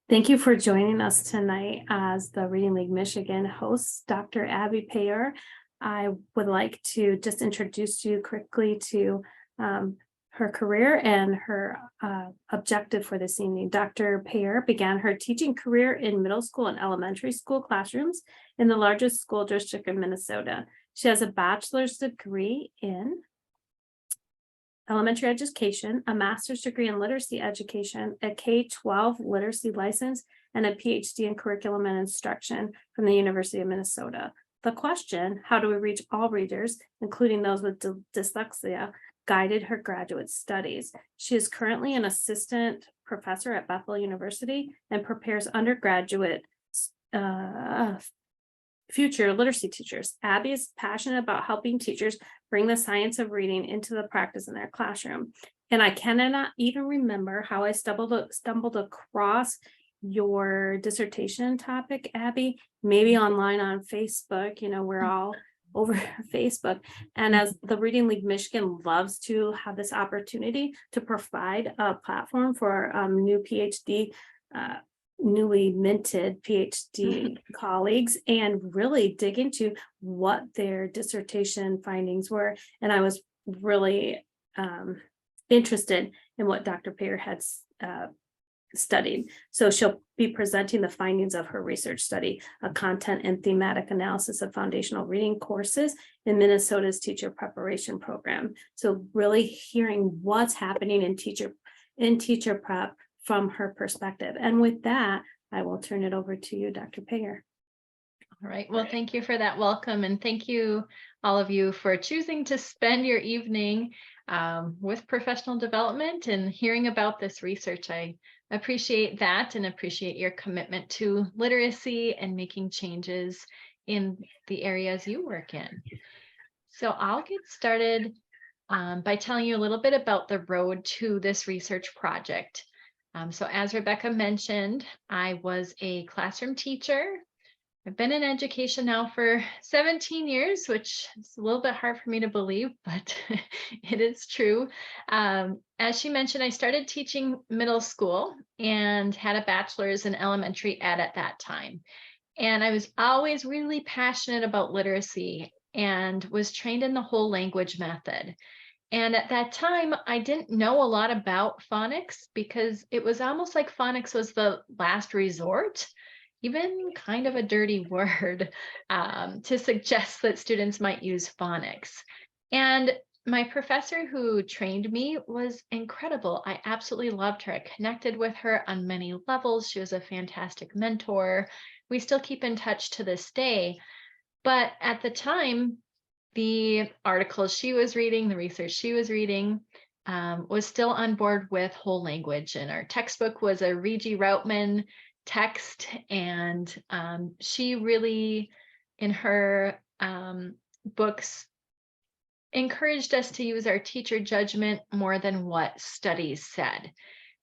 Thank you for joining us tonight as the Reading League Michigan host, Dr. Abbey Payeur. I would like to just introduce you quickly to her career and her objective for this evening. Dr. Payeur began her teaching career in middle school and elementary school classrooms in the largest school district in Minnesota. She has a bachelor's degree in elementary education, a master's degree in literacy education, a K-12 literacy license, and a PhD in curriculum and instruction from the University of Minnesota. The question, how do we reach all readers, including those with dyslexia, guided her graduate studies. She is currently an assistant professor at Bethel University and prepares undergraduate future literacy teachers. Abbey is passionate about helping teachers bring the science of reading into the practice in their classroom. And I cannot even remember how I stumbled across your dissertation topic, Abbey, maybe online on Facebook. You know, we're all over Facebook. And as the Reading League Michigan loves to have this opportunity to provide a platform for new PhD newly minted PhD colleagues and really dig into what their dissertation findings were. And I was really interested in what Dr. Payeur had studied. So she'll be presenting the findings of her research study, a content and thematic analysis of foundational reading courses in Minnesota's teacher preparation program. So really hearing what's happening in teacher prep from her perspective. And with that, I will turn it over to you, Dr. Payeur. All right. Well, thank you for that welcome. And thank you, all of you, for choosing to spend your evening with professional development and hearing about this research. I appreciate that and appreciate your commitment to literacy and making changes in the areas you work in. So I'll get started by telling you a little bit about the road to this research project. So as Rebecca mentioned, I was a classroom teacher. I've been in education now for 17 years, which is a little bit hard for me to believe, but it is true. As she mentioned, I started teaching middle school and had a bachelor's in elementary ed at that time. And I was always really passionate about literacy and was trained in the whole language method. And at that time, I didn't know a lot about phonics because it was almost like phonics was the last resort, even kind of a dirty word to suggest that students might use phonics. And my professor who trained me was incredible. I absolutely loved her. I connected with her on many levels. She was a fantastic mentor. We still keep in touch to this day. But at the time, the articles she was reading, the research she was reading, was still on board with whole language. And our textbook was a Regi Routman text. And she really, in her books, encouraged us to use our teacher judgment more than what studies said.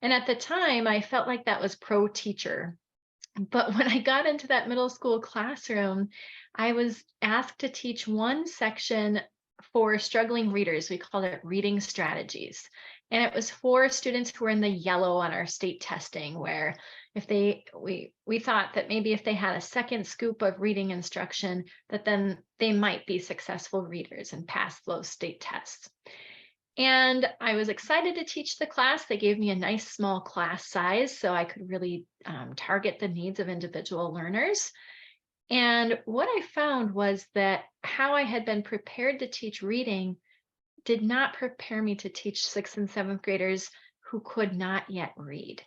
And at the time, I felt like that was pro-teacher. But when I got into that middle school classroom, I was asked to teach one section for struggling readers. We called it reading strategies. And it was for students who were in the yellow on our state testing, where if we thought that maybe if they had a second scoop of reading instruction, that then they might be successful readers and pass those state tests. And I was excited to teach the class. They gave me a nice small class size so I could really target the needs of individual learners. And what I found was that how I had been prepared to teach reading did not prepare me to teach 6th and 7th graders who could not yet read.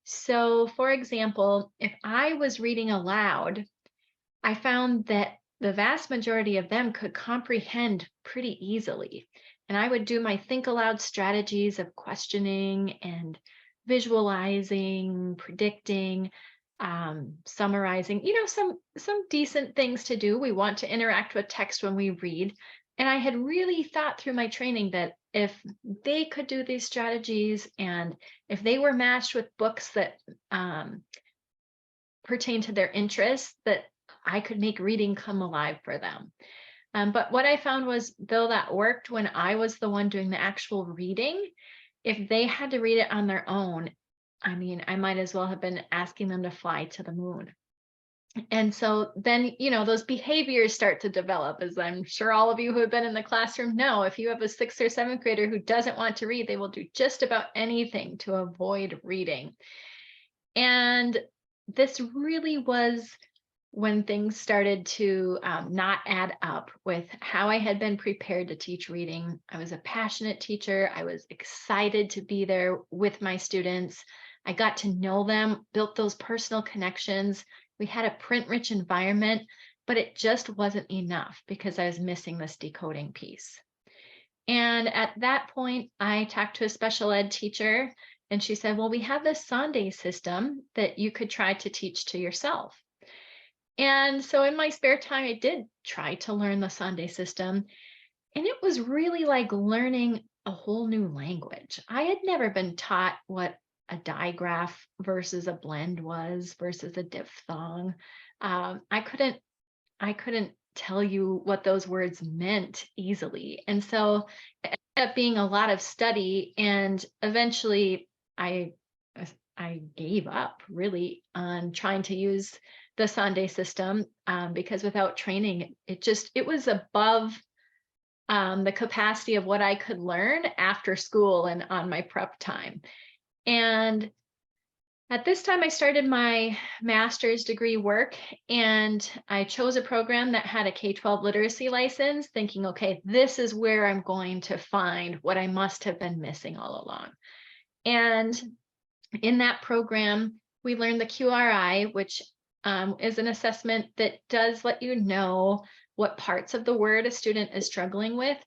So, for example, if I was reading aloud, I found that the vast majority of them could comprehend pretty easily. And I would do my think aloud strategies of questioning and visualizing, predicting, summarizing, some decent things to do. We want to interact with text when we read. And I had really thought through my training that if they could do these strategies and if they were matched with books that pertain to their interests, that I could make reading come alive for them. But what I found was, though that worked when I was the one doing the actual reading, if they had to read it on their own, I mean, I might as well have been asking them to fly to the moon. And so then, those behaviors start to develop, as I'm sure all of you who have been in the classroom know. If you have a 6th or 7th grader who doesn't want to read, they will do just about anything to avoid reading. And this really was when things started to not add up with how I had been prepared to teach reading. I was a passionate teacher. I was excited to be there with my students. I got to know them, built those personal connections. We had a print-rich environment, but it just wasn't enough because I was missing this decoding piece. And at that point, I talked to a special ed teacher, and she said, well, we have this Sunday system that you could try to teach to yourself. And so in my spare time, I did try to learn the Sunday system. And it was really like learning a whole new language. I had never been taught what a digraph versus a blend was versus a diphthong. I couldn't tell you what those words meant easily. And so it ended up being a lot of study. And eventually I gave up really on trying to use the Sunday system because without training, it was above the capacity of what I could learn after school and on my prep time. And at this time, I started my master's degree work, and I chose a program that had a K-12 literacy license, thinking, okay, this is where I'm going to find what I must have been missing all along. And in that program, we learned the QRI, which is an assessment that does let you know what parts of the word a student is struggling with.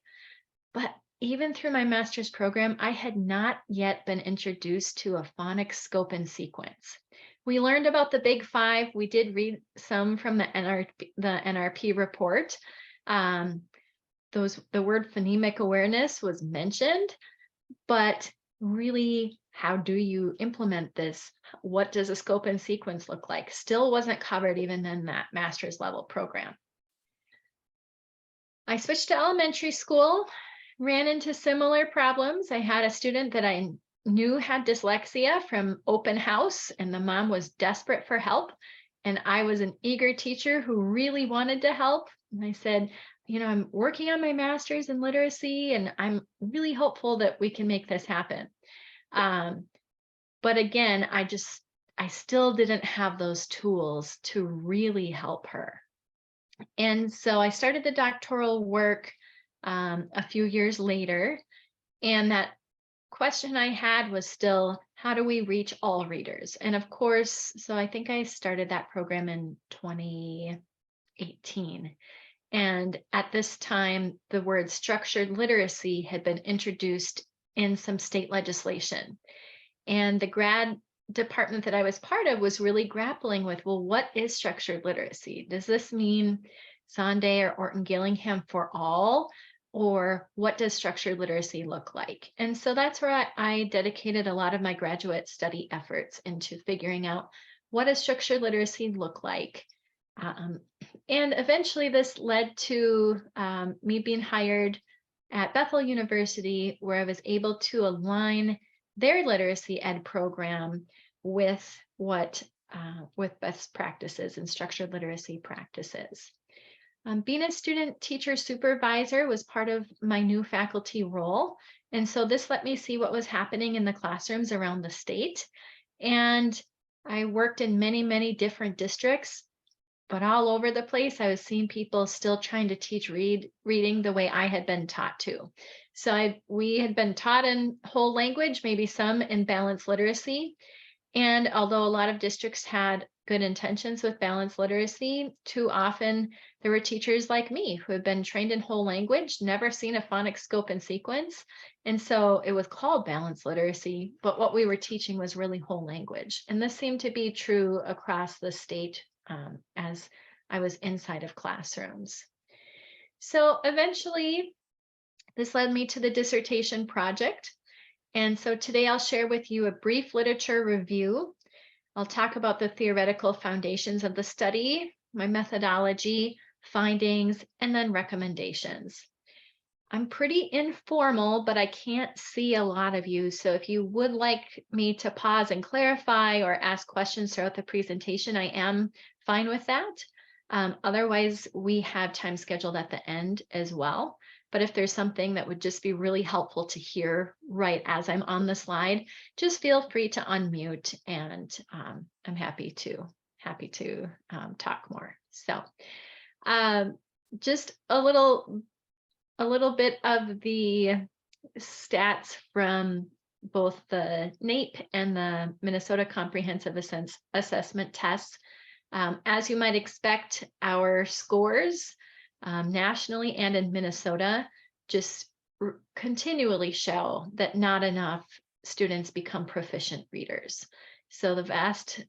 But even through my master's program, I had not yet been introduced to a phonics scope and sequence. We learned about the big five. We did read some from the NRP report. The word phonemic awareness was mentioned, but really, how do you implement this? What does a scope and sequence look like? Still wasn't covered even in that master's level program. I switched to elementary school, ran into similar problems. I had a student that I knew had dyslexia from open house, and the mom was desperate for help. And I was an eager teacher who really wanted to help. And I said, I'm working on my master's in literacy, and I'm really hopeful that we can make this happen. But again, I still didn't have those tools to really help her. And so I started the doctoral work a few years later. And that question I had was still, how do we reach all readers? And of course, so I think I started that program in 2018. And at this time, the word structured literacy had been introduced in some state legislation. And the grad department that I was part of was really grappling with, well, what is structured literacy? Does this mean Sunday or Orton Gillingham for all? Or what does structured literacy look like? And so that's where I dedicated a lot of my graduate study efforts into figuring out, what does structured literacy look like? And eventually this led to me being hired at Bethel University, where I was able to align their literacy ed program with with best practices and structured literacy practices. Being a student teacher supervisor was part of my new faculty role. And so this let me see what was happening in the classrooms around the state. And I worked in many, many different districts, but all over the place, I was seeing people still trying to teach reading the way I had been taught to. So we had been taught in whole language, maybe some in balanced literacy. And although a lot of districts had good intentions with balanced literacy, too often there were teachers like me who had been trained in whole language, never seen a phonics scope and sequence. And so it was called balanced literacy, but what we were teaching was really whole language. And this seemed to be true across the state as I was inside of classrooms. So eventually, this led me to the dissertation project. And so today I'll share with you a brief literature review. I'll talk about the theoretical foundations of the study, my methodology, findings, and then recommendations. I'm pretty informal, but I can't see a lot of you. So if you would like me to pause and clarify or ask questions throughout the presentation, I am fine with that. Otherwise, we have time scheduled at the end as well. But if there's something that would just be really helpful to hear right as I'm on the slide, just feel free to unmute, and I'm happy to talk more. So just a little bit of the stats from both the NAEP and the Minnesota Comprehensive Assessment tests. As you might expect, our scores nationally and in Minnesota just continually show that not enough students become proficient readers. So the vast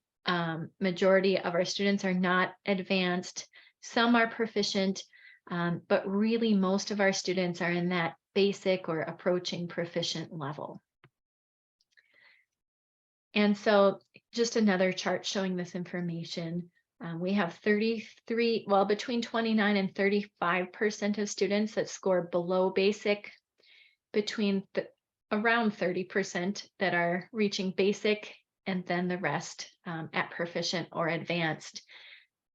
majority of our students are not advanced. Some are proficient, but really most of our students are in that basic or approaching proficient level. And so just another chart showing this information. We have 33, well, between 29 and 35% of students that score below basic, between around 30% that are reaching basic, and then the rest at proficient or advanced.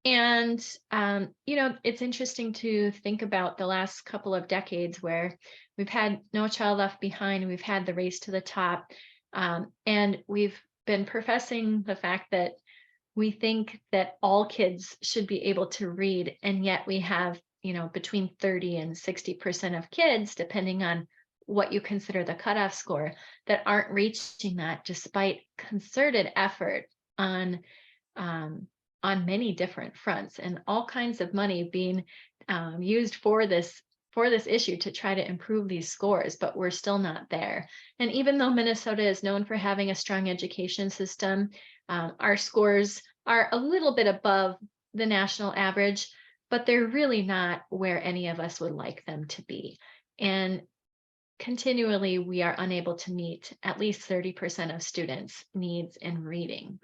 And, it's interesting to think about the last couple of decades where we've had No Child Left Behind, we've had the Race to the Top, and we've been professing the fact that we think that all kids should be able to read, and yet we have, between 30 and 60% of kids, depending on what you consider the cutoff score, that aren't reaching that despite concerted effort on many different fronts, and all kinds of money being used for this issue to try to improve these scores, but we're still not there. And even though Minnesota is known for having a strong education system, our scores are a little bit above the national average, but they're really not where any of us would like them to be. And continually, we are unable to meet at least 30% of students' needs in reading.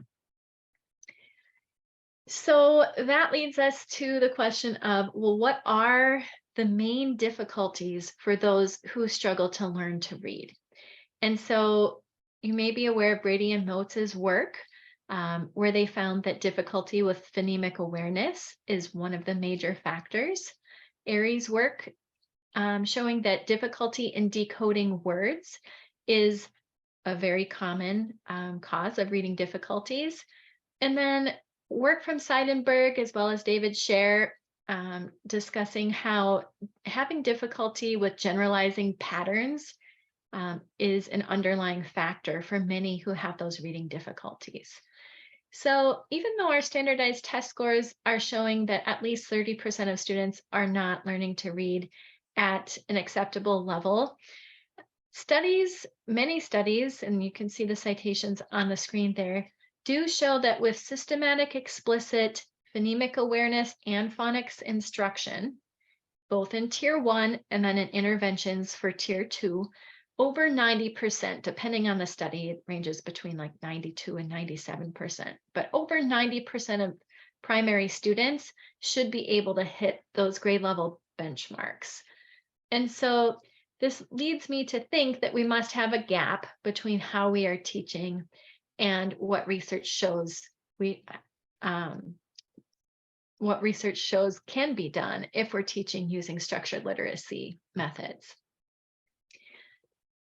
So that leads us to the question of, well, what are the main difficulties for those who struggle to learn to read? And so you may be aware of Brady and Motz's work, where they found that difficulty with phonemic awareness is one of the major factors. Aries' work showing that difficulty in decoding words is a very common cause of reading difficulties. And then work from Seidenberg as well as David Scher discussing how having difficulty with generalizing patterns is an underlying factor for many who have those reading difficulties. So even though our standardized test scores are showing that at least 30% of students are not learning to read at an acceptable level, many studies, and you can see the citations on the screen there, do show that with systematic, explicit phonemic awareness and phonics instruction, both in Tier 1 and then in interventions for Tier 2, over 90%, depending on the study, it ranges between like 92 and 97%, but over 90% of primary students should be able to hit those grade level benchmarks. And so this leads me to think that we must have a gap between how we are teaching and what research shows can be done if we're teaching using structured literacy methods.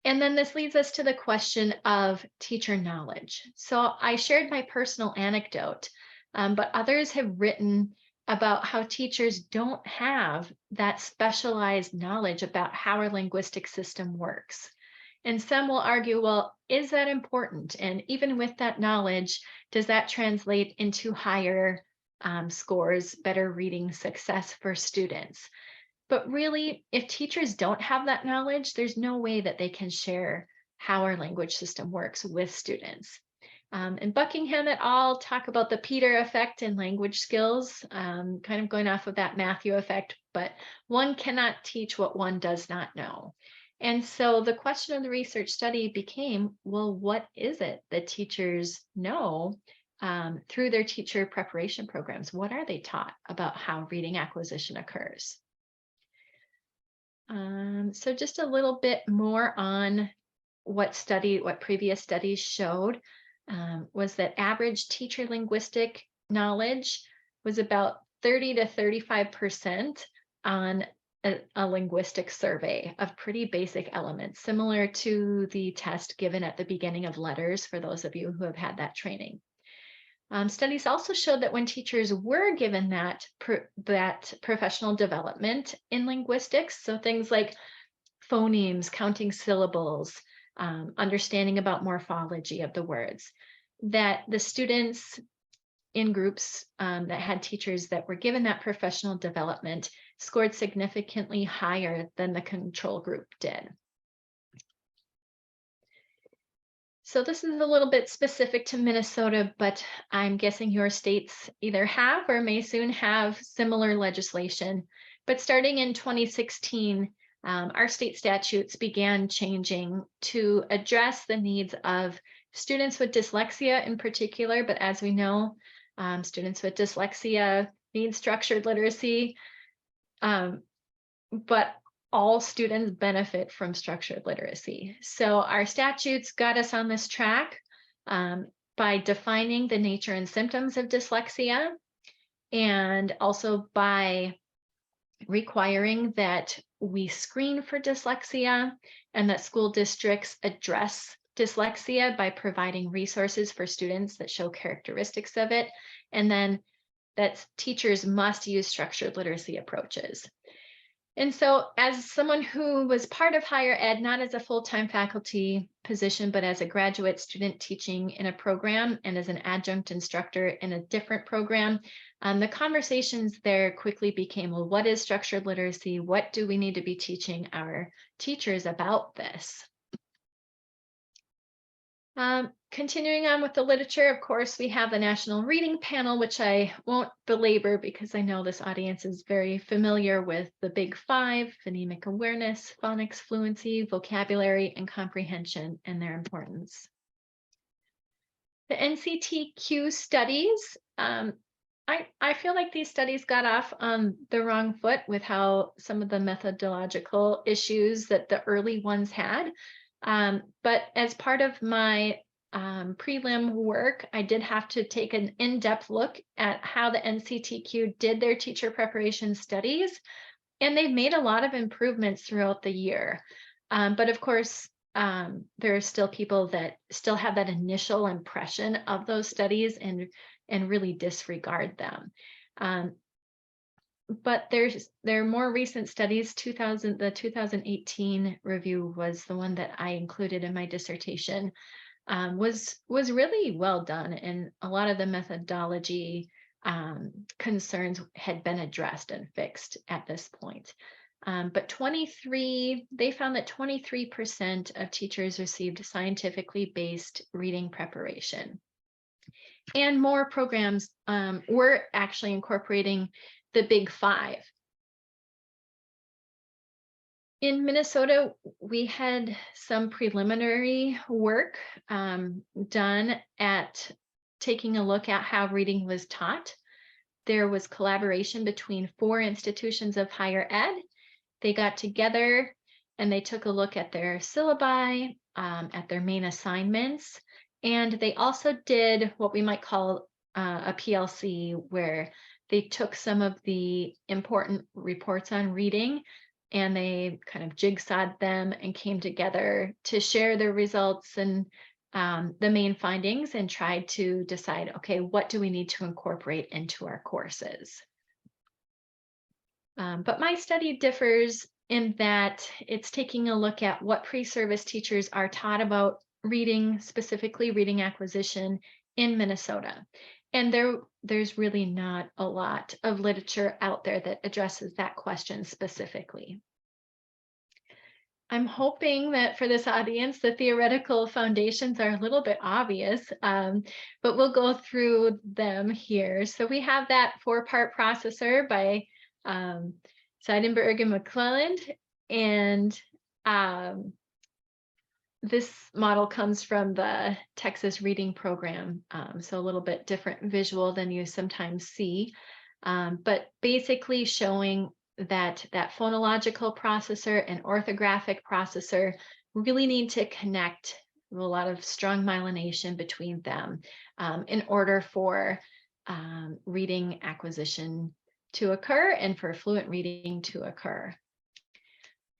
And then this leads us to the question of teacher knowledge. So I shared my personal anecdote, but others have written about how teachers don't have that specialized knowledge about how our linguistic system works. And some will argue, well, is that important? And even with that knowledge, does that translate into higher scores, better reading success for students? But really, if teachers don't have that knowledge, there's no way that they can share how our language system works with students. And Buckingham et al. Talk about the Peter effect in language skills, kind of going off of that Matthew effect, but one cannot teach what one does not know. And so the question of the research study became, well, what is it that teachers know through their teacher preparation programs? What are they taught about how reading acquisition occurs? So just a little bit more on what previous studies showed, was that average teacher linguistic knowledge was about 30 to 35% on a linguistic survey of pretty basic elements, similar to the test given at the beginning of letters for those of you who have had that training. Studies also showed that when teachers were given that professional development in linguistics, so things like phonemes, counting syllables, understanding about morphology of the words, that the students in groups that had teachers that were given that professional development scored significantly higher than the control group did. So this is a little bit specific to Minnesota, but I'm guessing your states either have or may soon have similar legislation. But starting in 2016, our state statutes began changing to address the needs of students with dyslexia in particular. But as we know, students with dyslexia need structured literacy, but all students benefit from structured literacy. So our statutes got us on this track by defining the nature and symptoms of dyslexia, and also by requiring that we screen for dyslexia and that school districts address dyslexia by providing resources for students that show characteristics of it, and then that teachers must use structured literacy approaches. And so as someone who was part of higher ed, not as a full-time faculty position, but as a graduate student teaching in a program and as an adjunct instructor in a different program, the conversations there quickly became, well, what is structured literacy? What do we need to be teaching our teachers about this? Continuing on with the literature, of course, we have the National Reading Panel, which I won't belabor because I know this audience is very familiar with the big five: phonemic awareness, phonics, fluency, vocabulary, and comprehension, and their importance. The NCTQ studies, I feel like these studies got off on the wrong foot with how some of the methodological issues that the early ones had. But as part of my prelim work, I did have to take an in-depth look at how the NCTQ did their teacher preparation studies, and they've made a lot of improvements throughout the year. But of course, there are still people that still have that initial impression of those studies and really disregard them. But there are more recent studies. The 2018 review was the one that I included in my dissertation. Was really well done, and a lot of the methodology concerns had been addressed and fixed at this point. But they found that 23% of teachers received scientifically based reading preparation. And more programs were actually incorporating the big five. In Minnesota, we had some preliminary work done at taking a look at how reading was taught. There was collaboration between 4 institutions of higher ed. They got together and they took a look at their syllabi, at their main assignments, and they also did what we might call a PLC, where they took some of the important reports on reading and they kind of jigsawed them and came together to share their results and the main findings, and tried to decide, okay, what do we need to incorporate into our courses? But my study differs in that it's taking a look at what pre-service teachers are taught about reading, specifically reading acquisition in Minnesota. And there's really not a lot of literature out there that addresses that question specifically. I'm hoping that for this audience, the theoretical foundations are a little bit obvious, but we'll go through them here. So we have that 4-part processor by Seidenberg and McClelland, and this model comes from the Texas Reading Program, so a little bit different visual than you sometimes see, but basically showing that phonological processor and orthographic processor really need to connect with a lot of strong myelination between them in order for reading acquisition to occur and for fluent reading to occur.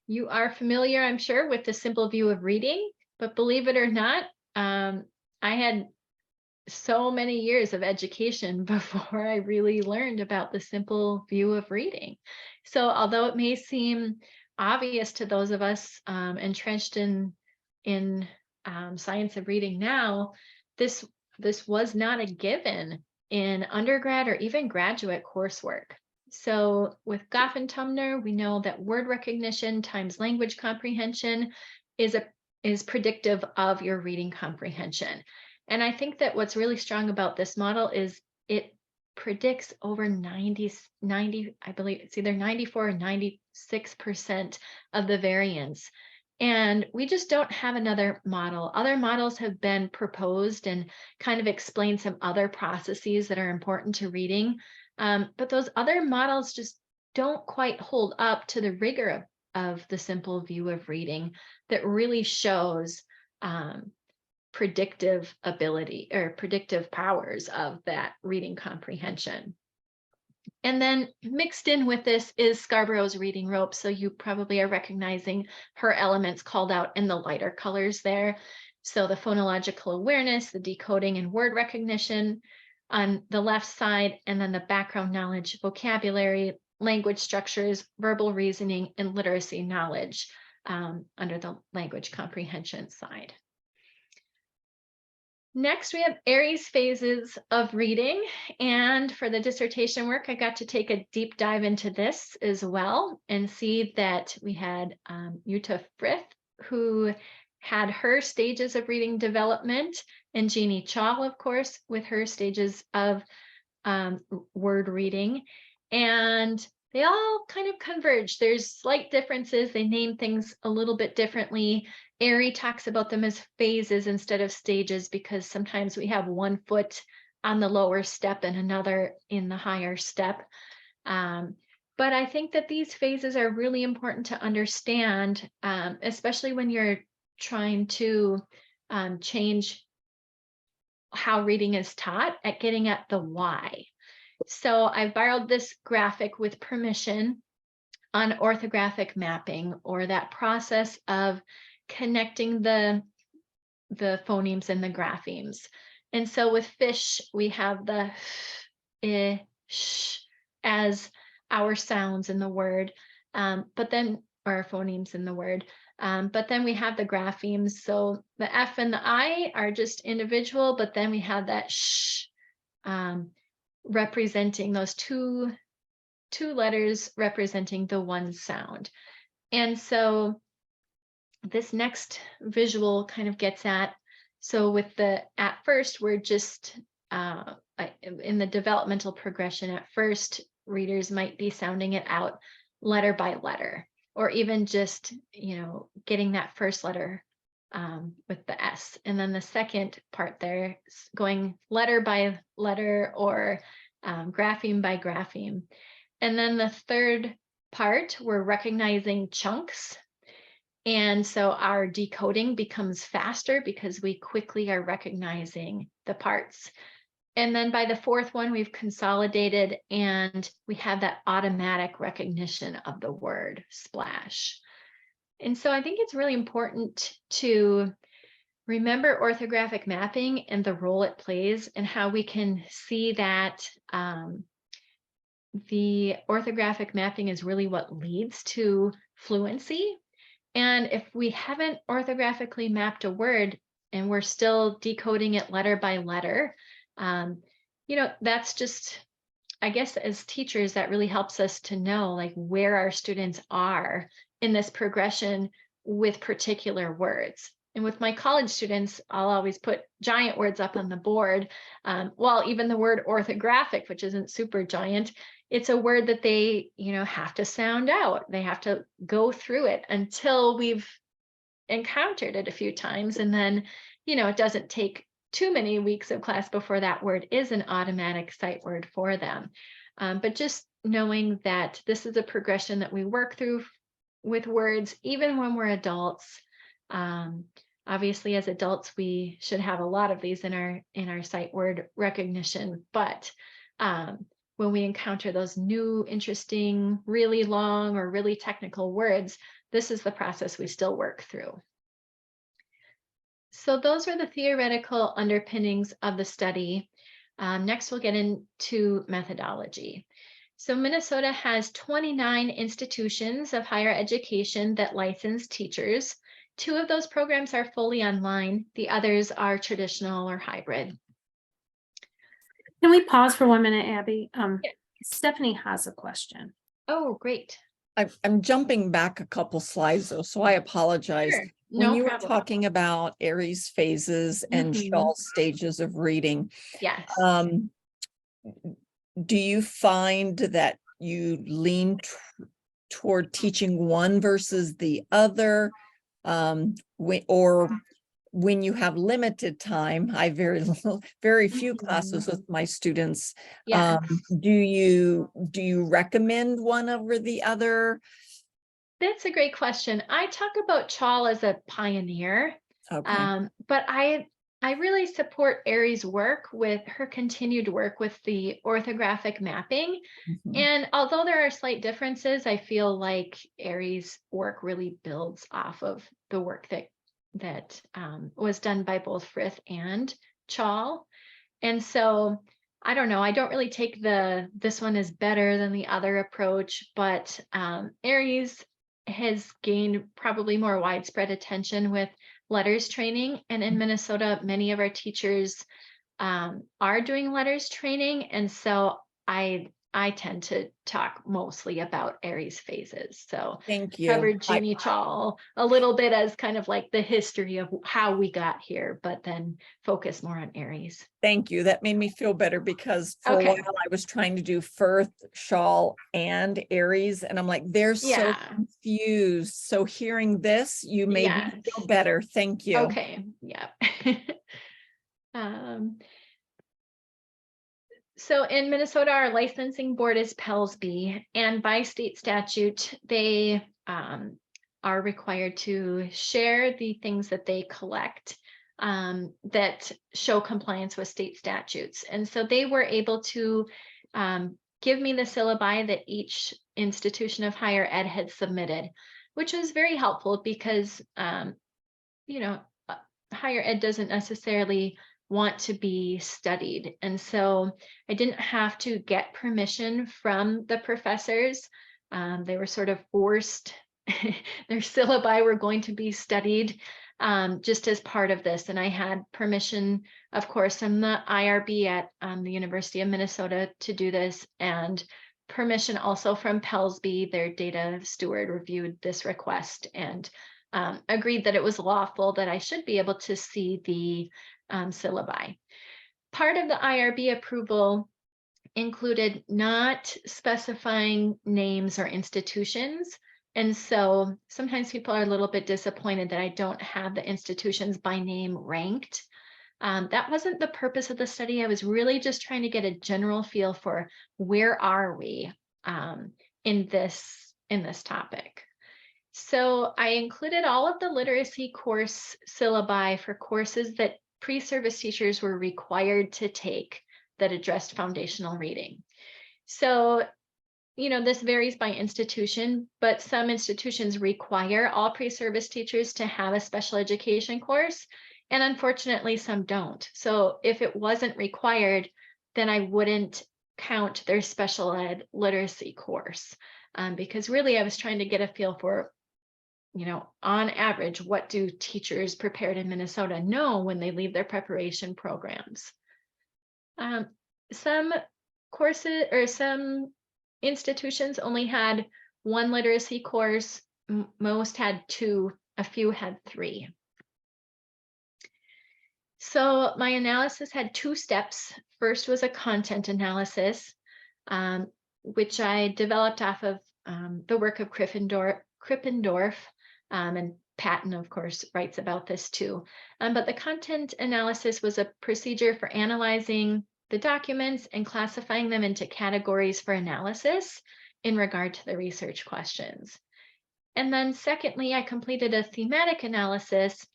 You are familiar, I'm sure, with the simple view of reading, but believe it or not, I had so many years of education before I really learned about the simple view of reading. So although it may seem obvious to those of us entrenched in science of reading now, this was not a given in undergrad or even graduate coursework. So with Goff and Tumner, we know that word recognition times language comprehension is predictive of your reading comprehension. And I think that what's really strong about this model is it predicts over 90, I believe it's either 94 or 96% of the variance. And we just don't have another model. Other models have been proposed and kind of explain some other processes that are important to reading. But those other models just don't quite hold up to the rigor of the simple view of reading that really shows predictive ability or predictive powers of that reading comprehension. And then mixed in with this is Scarborough's reading rope. So you probably are recognizing her elements called out in the lighter colors there. So the phonological awareness, the decoding and word recognition on the left side, and then the background knowledge, vocabulary, language structures, verbal reasoning, and literacy knowledge under the language comprehension side. Next, we have Aries phases of reading. And for the dissertation work, I got to take a deep dive into this as well and see that we had Jutta Frith, who had her stages of reading development, and Jeannie Chaw, of course, with her stages of word reading. And they all kind of converge. There's slight differences. They name things a little bit differently. Airy talks about them as phases instead of stages because sometimes we have one foot on the lower step and another in the higher step. But I think that these phases are really important to understand, especially when you're trying to change how reading is taught at getting at the why. So I borrowed this graphic with permission on orthographic mapping, or that process of connecting the phonemes and the graphemes. And so with fish, we have the sh as our sounds in the word, but then our phonemes in the word. But then we have the graphemes. So the F and the I are just individual, but then we have that sh representing those two letters representing the one sound. And so this next visual kind of gets at, so with the, at first, we're just in the developmental progression, at first, readers might be sounding it out letter by letter, or even just, getting that first letter with the S. And then the second part there, going letter by letter or grapheme by grapheme. And then the third part, we're recognizing chunks. And so our decoding becomes faster because we quickly are recognizing the parts. And then by the fourth one, we've consolidated and we have that automatic recognition of the word splash. And so I think it's really important to remember orthographic mapping and the role it plays and how we can see that the orthographic mapping is really what leads to fluency. And if we haven't orthographically mapped a word and we're still decoding it letter by letter, that's just, I guess as teachers, that really helps us to know like where our students are in this progression with particular words. And with my college students, I'll always put giant words up on the board. Well, even the word orthographic, which isn't super giant, it's a word that they, have to sound out. They have to go through it until we've encountered it a few times. And then, it doesn't take too many weeks of class before that word is an automatic sight word for them. But just knowing that this is a progression that we work through with words, even when we're adults. Um, Obviously, as adults, we should have a lot of these in our sight word recognition. But when we encounter those new, interesting, really long or really technical words, this is the process we still work through. So those were the theoretical underpinnings of the study. Next, we'll get into methodology. So Minnesota has 29 institutions of higher education that license teachers. 2 of those programs are fully online. The others are traditional or hybrid. Can we pause for 1 minute, Abby? Yeah. Stephanie has a question. Oh, great. I'm jumping back a couple slides though, so I apologize. Sure. When No you were problem. talking about Aries phases and Mhm. Shaw's stages of reading, Yes. do you find that you lean toward teaching one versus the other? When you have limited time, I very few classes with my students. Yes. Do you recommend one over the other? That's a great question. I talk about Chaul as a pioneer, Okay. but I really support Aries' work with her continued work with the orthographic mapping. Mhm. And although there are slight differences, I feel like Aries' work really builds off of the work that was done by both Frith and Chaul. And so I don't know. I don't really take this one is better than the other approach, but Aries has gained probably more widespread attention with letters training. And in Minnesota, many of our teachers are doing letters training. And so I tend to talk mostly about Aries phases. So Thank you. covered Jeannie Chaul a little bit as kind of like the history of how we got here, but then focus more on Aries. Thank you. That made me feel better because for a Okay. while I was trying to do Firth, Shawl, and Aries, and I'm like, they're so Yeah. confused. So hearing this, you made me Yes. feel better. Thank you. Okay. Yeah. um, So in Minnesota, our licensing board is PELSB, and by state statute, they are required to share the things that they collect that show compliance with state statutes. And so they were able to give me the syllabi that each institution of higher ed had submitted, which was very helpful because, you know, higher ed doesn't necessarily want to be studied. And so I didn't have to get permission from the professors. They were sort of forced, their syllabi were going to be studied just as part of this. And I had permission, of course, from the IRB at the University of Minnesota to do this, and permission also from PELSB, their data steward, reviewed this request and agreed that it was lawful, that I should be able to see the syllabi. Part of the IRB approval included not specifying names or institutions. And so sometimes people are a little bit disappointed that I don't have the institutions by name ranked. That wasn't the purpose of the study. I was really just trying to get a general feel for where are we in this topic. So I included all of the literacy course syllabi for courses that pre-service teachers were required to take that addressed foundational reading. So, this varies by institution, but some institutions require all pre-service teachers to have a special education course, and unfortunately some don't. So if it wasn't required, then I wouldn't count their special ed literacy course, because really I was trying to get a feel for, on average, what do teachers prepared in Minnesota know when they leave their preparation programs? Some courses or some institutions only had one literacy course. Most had 2, a few had 3. So my analysis had 2 steps. First was a content analysis, which I developed off of the work of Krippendorf, and Patton, of course, writes about this too. But the content analysis was a procedure for analyzing the documents and classifying them into categories for analysis in regard to the research questions. And then secondly, I completed a thematic analysis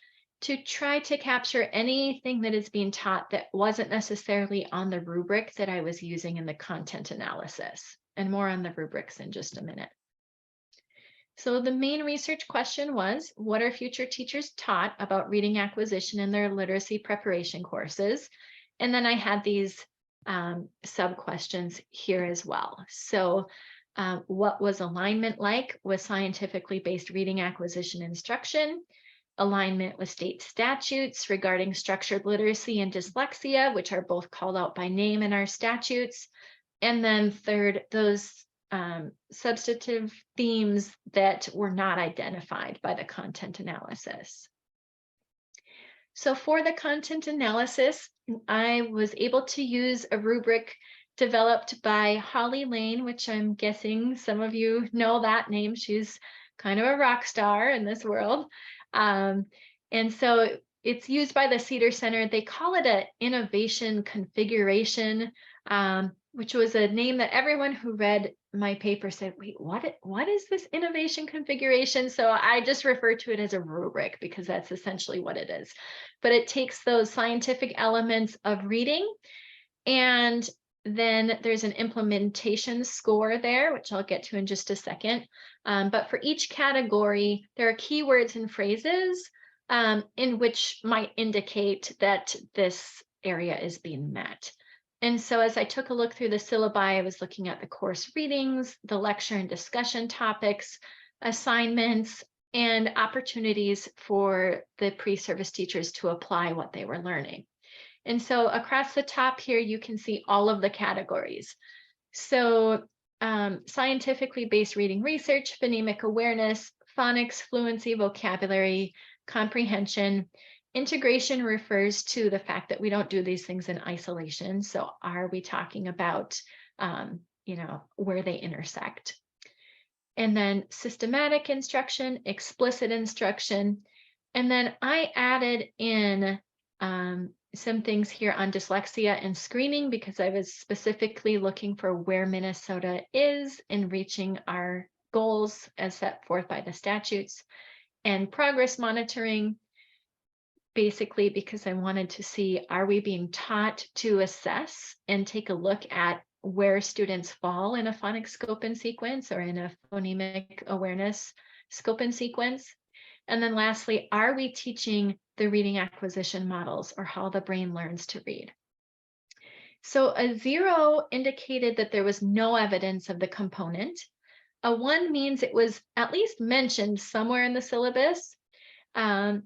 to try to capture anything that is being taught that wasn't necessarily on the rubric that I was using in the content analysis, and more on the rubrics in just a minute. So the main research question was, what are future teachers taught about reading acquisition in their literacy preparation courses? And then I had these sub-questions here as well. So what was alignment like with scientifically based reading acquisition instruction? Alignment with state statutes regarding structured literacy and dyslexia, which are both called out by name in our statutes. And then third, those substantive themes that were not identified by the content analysis. So for the content analysis, I was able to use a rubric developed by Holly Lane, which I'm guessing some of you know that name. She's kind of a rock star in this world. And so it's used by the Cedar Center. They call it an innovation configuration, which was a name that everyone who read my paper said, wait, what is this innovation configuration? So I just refer to it as a rubric because that's essentially what it is. But it takes those scientific elements of reading, and then there's an implementation score there, which I'll get to in just a second. But for each category, there are keywords and phrases in which might indicate that this area is being met. And so as I took a look through the syllabi, I was looking at the course readings, the lecture and discussion topics, assignments, and opportunities for the pre-service teachers to apply what they were learning. And so across the top here, you can see all of the categories. So scientifically based reading research, phonemic awareness, phonics, fluency, vocabulary, comprehension. Integration refers to the fact that we don't do these things in isolation. So are we talking about, where they intersect? And then systematic instruction, explicit instruction. And then I added in some things here on dyslexia and screening because I was specifically looking for where Minnesota is in reaching our goals as set forth by the statutes, and progress monitoring, basically because I wanted to see, are we being taught to assess and take a look at where students fall in a phonics scope and sequence or in a phonemic awareness scope and sequence? And then lastly, are we teaching the reading acquisition models or how the brain learns to read? So a 0 indicated that there was no evidence of the component. A 1 means it was at least mentioned somewhere in the syllabus. A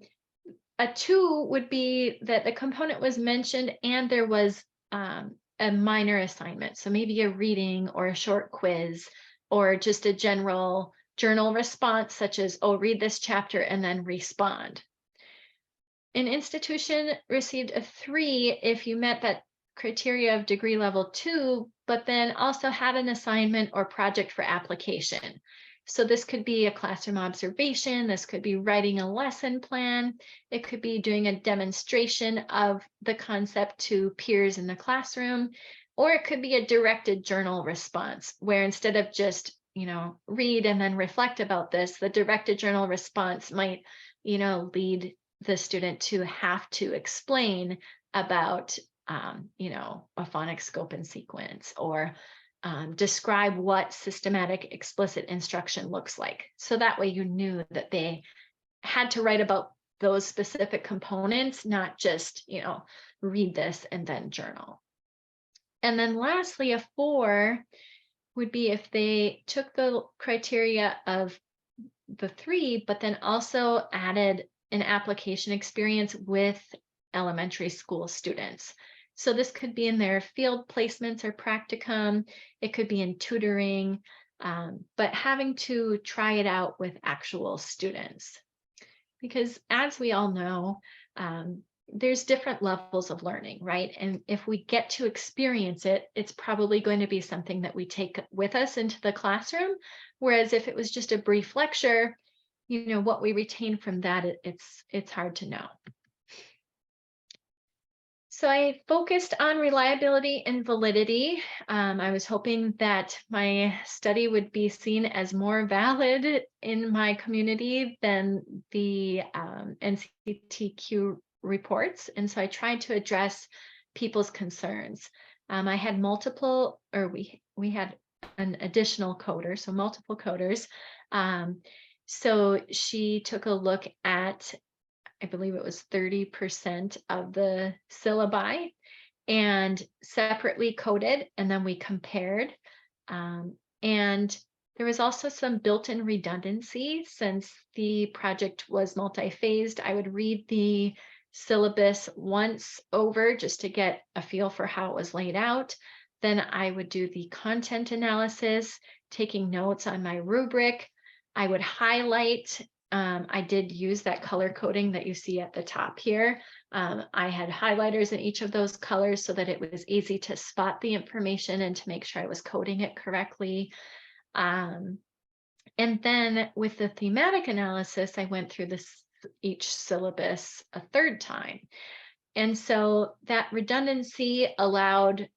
2 would be that the component was mentioned and there was a minor assignment. So maybe a reading or a short quiz or just a general journal response, such as, oh, read this chapter and then respond. An institution received a 3 if you met that criteria of degree level 2, but then also had an assignment or project for application. So this could be a classroom observation, this could be writing a lesson plan, it could be doing a demonstration of the concept to peers in the classroom, or it could be a directed journal response where instead of just, read and then reflect about this, the directed journal response might, lead the student to have to explain about, a phonics scope and sequence, or describe what systematic explicit instruction looks like. So that way you knew that they had to write about those specific components, not just, read this and then journal. And then lastly, a 4 would be if they took the criteria of the 3, but then also added an application experience with elementary school students. So this could be in their field placements or practicum, it could be in tutoring, but having to try it out with actual students. Because as we all know, there's different levels of learning, right? And if we get to experience it, it's probably going to be something that we take with us into the classroom. Whereas if it was just a brief lecture, what we retain from that, it's hard to know. So I focused on reliability and validity. I was hoping that my study would be seen as more valid in my community than the NCTQ reports. And so I tried to address people's concerns. I had multiple, or we had an additional coder, so multiple coders. So she took a look at, I believe it was 30% of the syllabi and separately coded, and then we compared. And there was also some built-in redundancy since the project was multi-phased. I would read the syllabus once over just to get a feel for how it was laid out. Then I would do the content analysis, taking notes on my rubric. I would highlight. I did use that color coding that you see at the top here. I had highlighters in each of those colors so that it was easy to spot the information and to make sure I was coding it correctly. And then with the thematic analysis, I went through each syllabus a third time. And so that redundancy allowed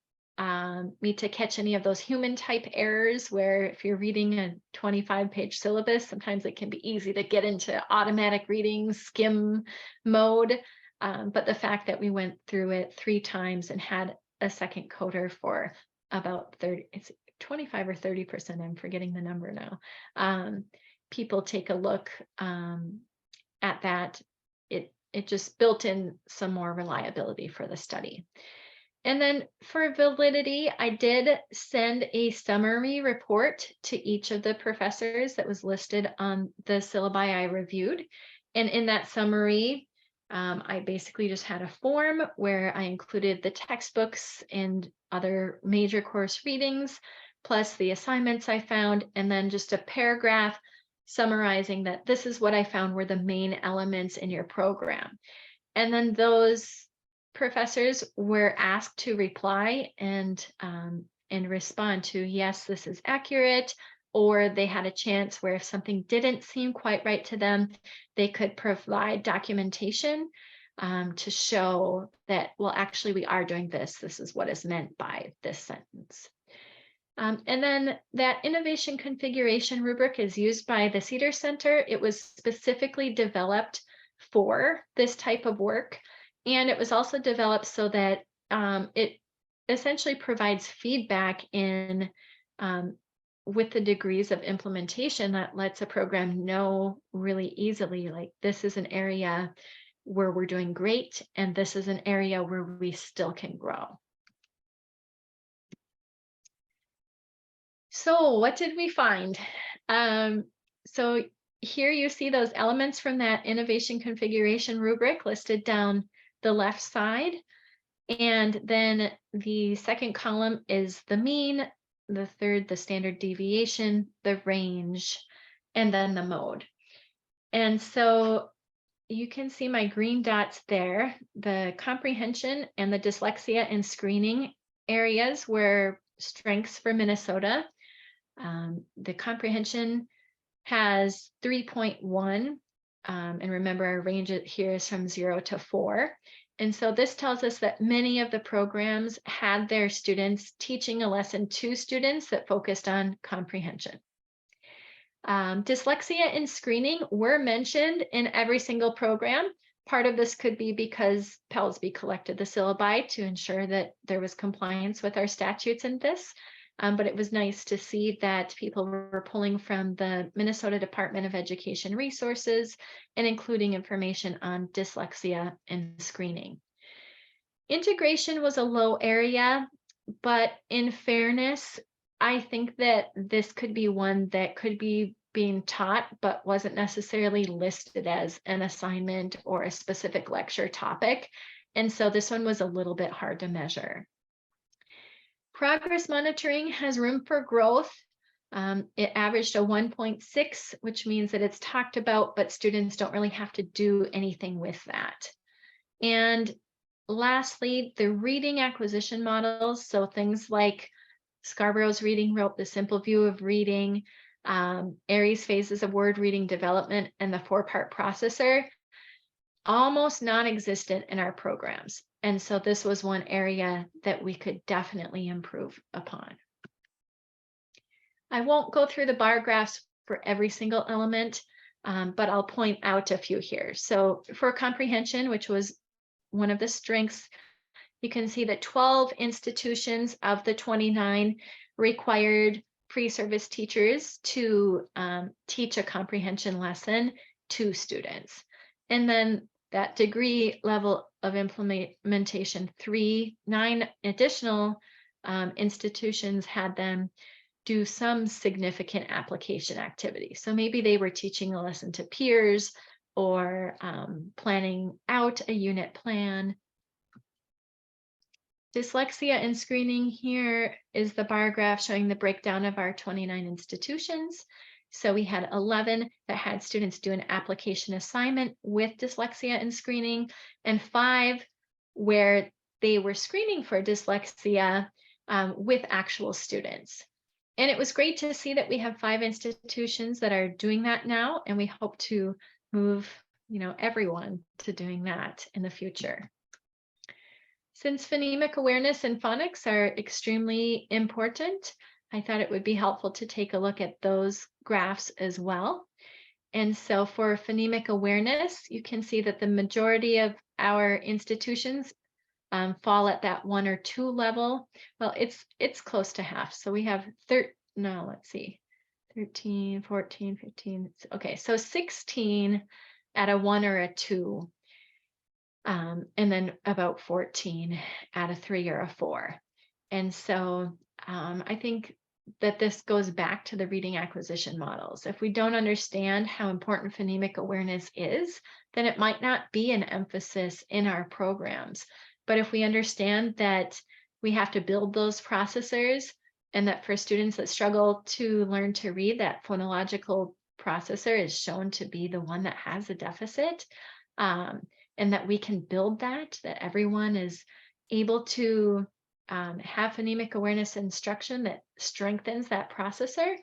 me to catch any of those human type errors where if you're reading a 25-page syllabus, sometimes it can be easy to get into automatic reading, skim mode. But the fact that we went through it 3 times and had a second coder for about 30, it's 25 or 30%, I'm forgetting the number now. People take a look at that. It just built in some more reliability for the study. And then for validity, I did send a summary report to each of the professors that was listed on the syllabi I reviewed. And in that summary, I basically just had a form where I included the textbooks and other major course readings, plus the assignments I found, and then just a paragraph summarizing that this is what I found were the main elements in your program. And then those professors were asked to reply and respond to, yes, this is accurate, or they had a chance where if something didn't seem quite right to them, they could provide documentation to show that, well, actually we are doing this. This is what is meant by this sentence. And then that innovation configuration rubric is used by the Cedar Center. It was specifically developed for this type of work. And it was also developed so that it essentially provides feedback in with the degrees of implementation that lets a program know really easily, like this is an area where we're doing great, and this is an area where we still can grow. So what did we find? So here you see those elements from that innovation configuration rubric listed down the left side. And then the second column is the mean, the third, the standard deviation, the range, and then the mode. And so you can see my green dots there. The comprehension and the dyslexia and screening areas were strengths for Minnesota. The comprehension has 3.1. And remember, our range here is from 0 to 4. And so this tells us that many of the programs had their students teaching a lesson to students that focused on comprehension. Dyslexia and screening were mentioned in every single program. Part of this could be because Pellsby collected the syllabi to ensure that there was compliance with our statutes in this. But it was nice to see that people were pulling from the Minnesota Department of Education resources and including information on dyslexia and screening. Integration was a low area, but in fairness, I think that this could be one that could be being taught, but wasn't necessarily listed as an assignment or a specific lecture topic. And so this one was a little bit hard to measure. Progress monitoring has room for growth. It averaged a 1.6, which means that it's talked about, but students don't really have to do anything with that. And lastly, the reading acquisition models, so things like Scarborough's reading rope, the simple view of reading, Aries phases of word reading development, and the 4-part processor, almost non-existent in our programs. And so this was one area that we could definitely improve upon. I won't go through the bar graphs for every single element, but I'll point out a few here. So for comprehension, which was one of the strengths, you can see that 12 institutions of the 29 required pre-service teachers to teach a comprehension lesson to students. And then that degree level of implementation, 9 additional institutions had them do some significant application activity. So maybe they were teaching a lesson to peers or planning out a unit plan. Dyslexia and screening, here is the bar graph showing the breakdown of our 29 institutions. So we had 11 that had students do an application assignment with dyslexia and screening, and 5 where they were screening for dyslexia with actual students. And it was great to see that we have 5 institutions that are doing that now, and we hope to move, everyone to doing that in the future. Since phonemic awareness and phonics are extremely important, I thought it would be helpful to take a look at those graphs as well. And so for phonemic awareness, you can see that the majority of our institutions fall at that 1 or 2 level. Well, it's close to half. So we have 13, 14, 15. Okay, so 16 at a 1 or a 2. And then about 14 at a 3 or a 4. And so I think that this goes back to the reading acquisition models. If we don't understand how important phonemic awareness is, then it might not be an emphasis in our programs. But if we understand that we have to build those processors, and that for students that struggle to learn to read, that phonological processor is shown to be the one that has a deficit, and that we can build that everyone is able to have phonemic awareness instruction that strengthens that processor.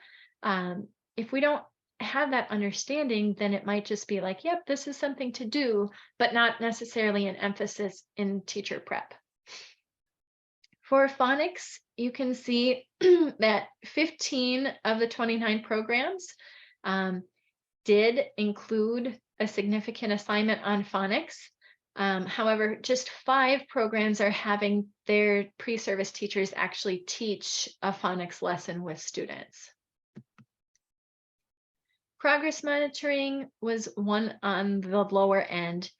If we don't have that understanding, then it might just be like, yep, this is something to do, but not necessarily an emphasis in teacher prep. For phonics, you can see that 15 of the 29 programs did include a significant assignment on phonics. However, just 5 programs are having their pre-service teachers actually teach a phonics lesson with students. Progress monitoring was one on the lower end.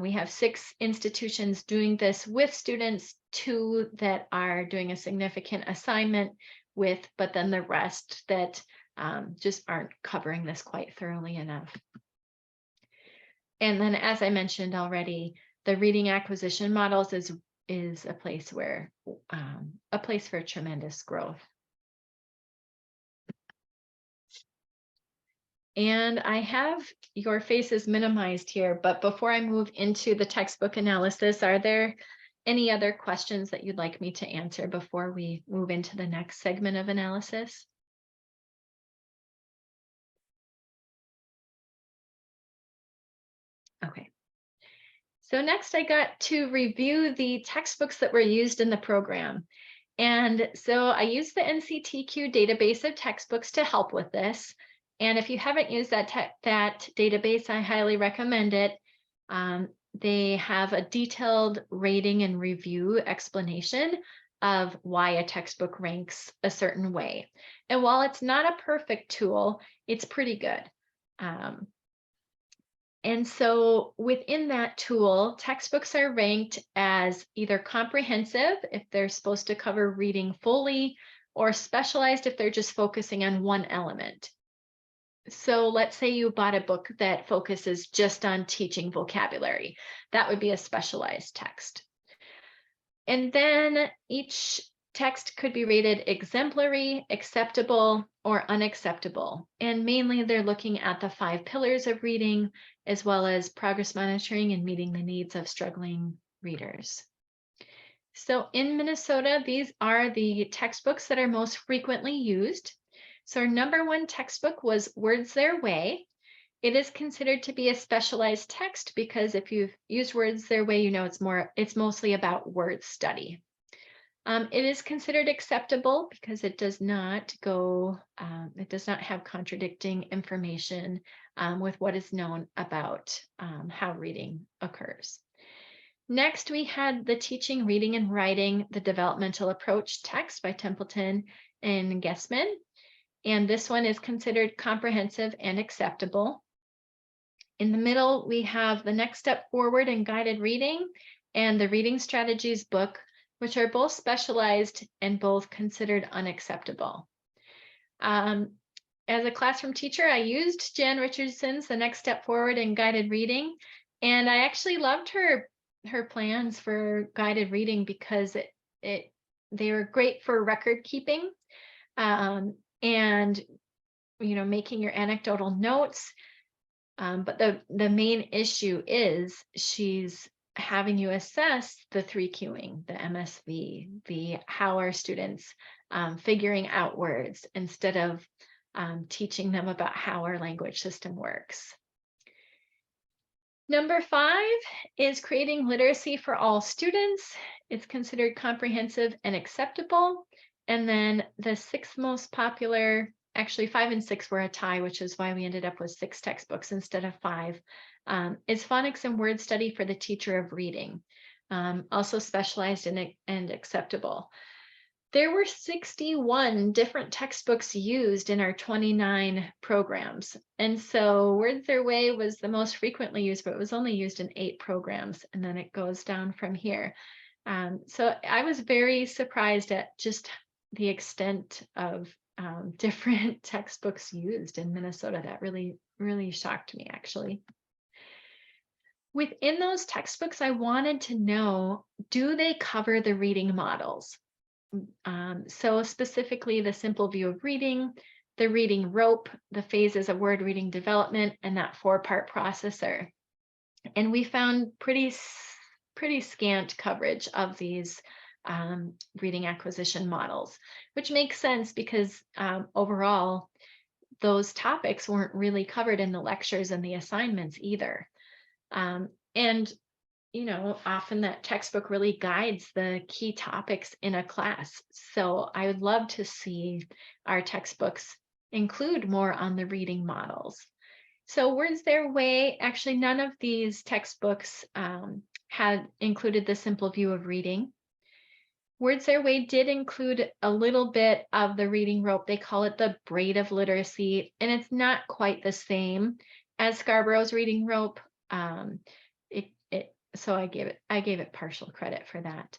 We have 6 institutions doing this with students, 2 that are doing a significant assignment with, but then the rest that just aren't covering this quite thoroughly enough. And then, as I mentioned already, the reading acquisition models is a place where a place for tremendous growth. And I have your faces minimized here, but before I move into the textbook analysis, are there any other questions that you'd like me to answer before we move into the next segment of analysis? Okay. So next I got to review the textbooks that were used in the program. And so I used the NCTQ database of textbooks to help with this. And if you haven't used that database, I highly recommend it. They have a detailed rating and review explanation of why a textbook ranks a certain way. And while it's not a perfect tool, it's pretty good. And so within that tool, textbooks are ranked as either comprehensive if they're supposed to cover reading fully, or specialized if they're just focusing on one element. So let's say you bought a book that focuses just on teaching vocabulary. That would be a specialized text. And then each text could be rated exemplary, acceptable, or unacceptable. And mainly they're looking at the 5 pillars of reading, as well as progress monitoring and meeting the needs of struggling readers. So in Minnesota, these are the textbooks that are most frequently used. So our #1 textbook was Words Their Way. It is considered to be a specialized text because if you've used Words Their Way, you know it's mostly about word study. It is considered acceptable because it does not have contradicting information with what is known about how reading occurs. Next, we had the Teaching, Reading, and Writing, the Developmental Approach text by Templeton and Guessman. And this one is considered comprehensive and acceptable. In the middle, we have the Next Step Forward and Guided Reading and the Reading Strategies book, which are both specialized and both considered unacceptable. As a classroom teacher, I used Jan Richardson's The Next Step Forward and Guided Reading, and I actually loved her plans for guided reading because they were great for record keeping and making your anecdotal notes. But the main issue is she's having you assess the 3 cueing, the MSV, the how are students figuring out words instead of teaching them about how our language system works. Number 5 is creating literacy for all students. It's considered comprehensive and acceptable. And then the 6th most popular, actually 5 and 6 were a tie, which is why we ended up with 6 textbooks instead of 5, is phonics and word study for the teacher of reading, also specialized and acceptable. There were 61 different textbooks used in our 29 programs. And so Words Their Way was the most frequently used, but it was only used in 8 programs. And then it goes down from here. So I was very surprised at just the extent of different textbooks used in Minnesota. That really, really shocked me, actually. Within those textbooks, I wanted to know, do they cover the reading models? So specifically the simple view of reading, the reading rope, the phases of word reading development, and that 4-part processor. And we found pretty scant coverage of these reading acquisition models, which makes sense because overall, those topics weren't really covered in the lectures and the assignments either. And often that textbook really guides the key topics in a class. So I would love to see our textbooks include more on the reading models. So Words Their Way, actually none of these textbooks had included the simple view of reading. Words Their Way did include a little bit of the reading rope. They call it the braid of literacy, and it's not quite the same as Scarborough's reading rope. So I gave it partial credit for that.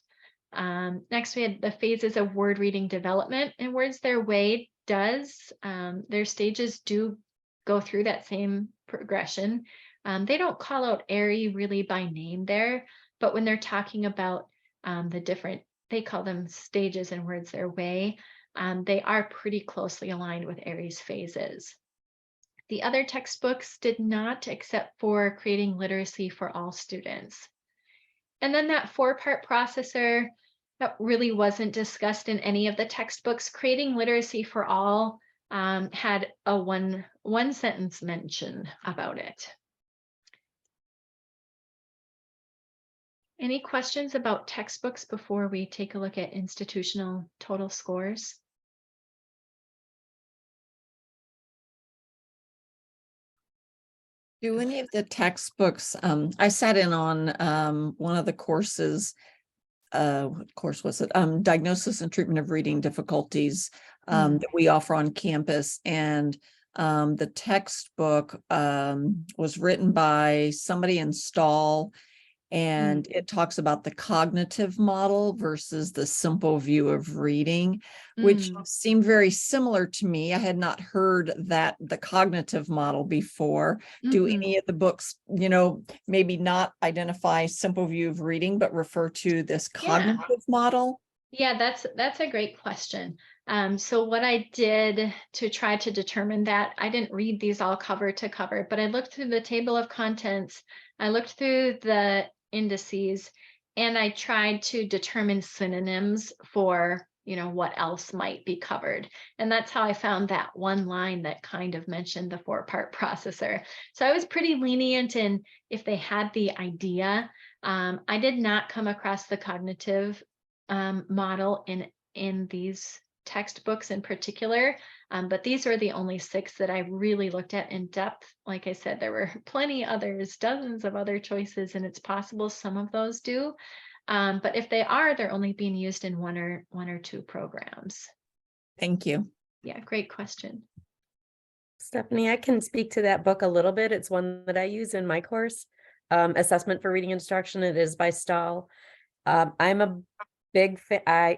Next, we had the phases of word reading development, and Words Their Way does. Their stages do go through that same progression. They don't call out Abbey really by name there, but when they're talking about the different, they call them stages in Words Their Way, they are pretty closely aligned with Abbey's phases. The other textbooks did not, except for creating literacy for all students. And then that 4-part processor, that really wasn't discussed in any of the textbooks. Creating literacy for all had a one sentence mention about it. Any questions about textbooks before we take a look at institutional total scores? Do any of the textbooks, I sat in on one of the courses, what course was it? Diagnosis and Treatment of Reading Difficulties that we offer on campus. And the textbook was written by somebody in Stahl, and it talks about the cognitive model versus the simple view of reading, which seemed very similar to me. I had not heard that the cognitive model before. Do any of the books, maybe not identify simple view of reading, but refer to this cognitive model? Yeah, that's a great question. So what I did to try to determine that, I didn't read these all cover to cover, but I looked through the table of contents, I looked through the indices, and I tried to determine synonyms for what else might be covered. And that's how I found that one line that kind of mentioned the 4-part processor. So I was pretty lenient in if they had the idea. I did not come across the cognitive model in these textbooks in particular, but these were the only 6 that I really looked at in depth. Like I said, there were plenty others, dozens of other choices, and it's possible some of those do. But if they are, they're only being used in one or 2 programs. Thank you. Yeah, great question. Stephanie, I can speak to that book a little bit. It's one that I use in my course, Assessment for Reading Instruction. It is by Stahl. I'm a big fan.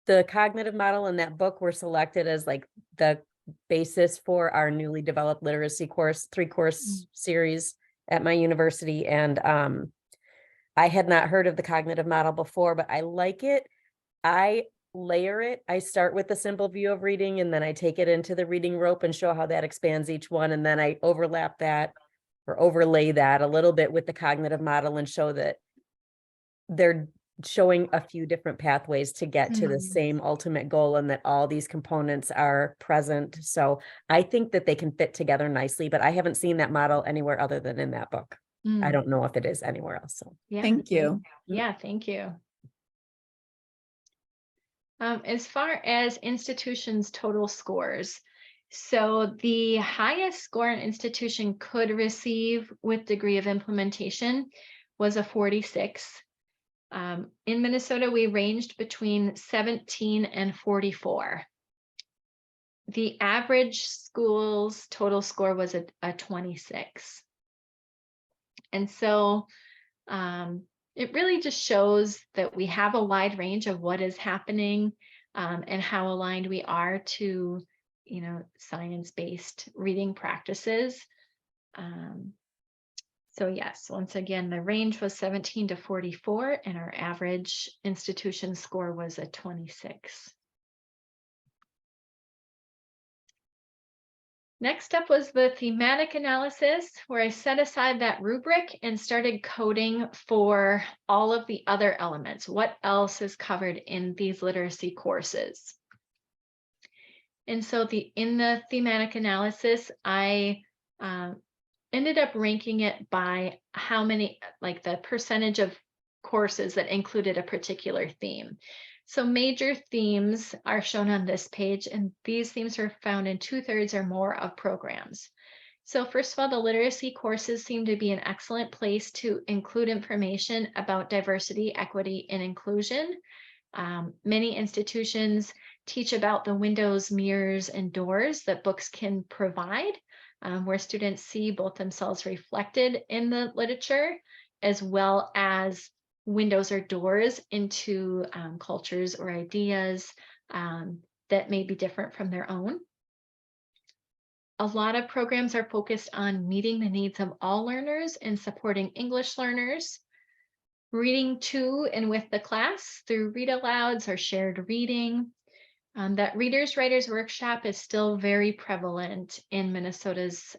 The cognitive model in that book were selected as like the basis for our newly developed literacy course, 3-course series at my university. And I had not heard of the cognitive model before, but I like it. I layer it. I start with the simple view of reading, and then I take it into the reading rope and show how that expands each one. And then I overlap that or overlay that a little bit with the cognitive model and show that they're showing a few different pathways to get to the same ultimate goal, and that all these components are present. So I think that they can fit together nicely, but I haven't seen that model anywhere other than in that book. I don't know if it is anywhere else. So Yeah. Thank you. Yeah, thank you. As far as institutions' total scores, so the highest score an institution could receive with degree of implementation was a 46. In Minnesota, we ranged between 17 and 44. The average school's total score was a 26. And so it really just shows that we have a wide range of what is happening and how aligned we are to, science-based reading practices. So yes, once again, the range was 17 to 44, and our average institution score was a 26. Next up was the thematic analysis, where I set aside that rubric and started coding for all of the other elements. What else is covered in these literacy courses? And so in the thematic analysis, I ended up ranking it by how many, like the percentage of courses that included a particular theme. So major themes are shown on this page, and these themes are found in 2/3 or more of programs. So first of all, the literacy courses seem to be an excellent place to include information about diversity, equity, and inclusion. Many institutions teach about the windows, mirrors, and doors that books can provide, where students see both themselves reflected in the literature, as well as windows or doors into cultures or ideas that may be different from their own. A lot of programs are focused on meeting the needs of all learners and supporting English learners. Reading to and with the class through read alouds or shared reading. That Readers Writers Workshop is still very prevalent in Minnesota's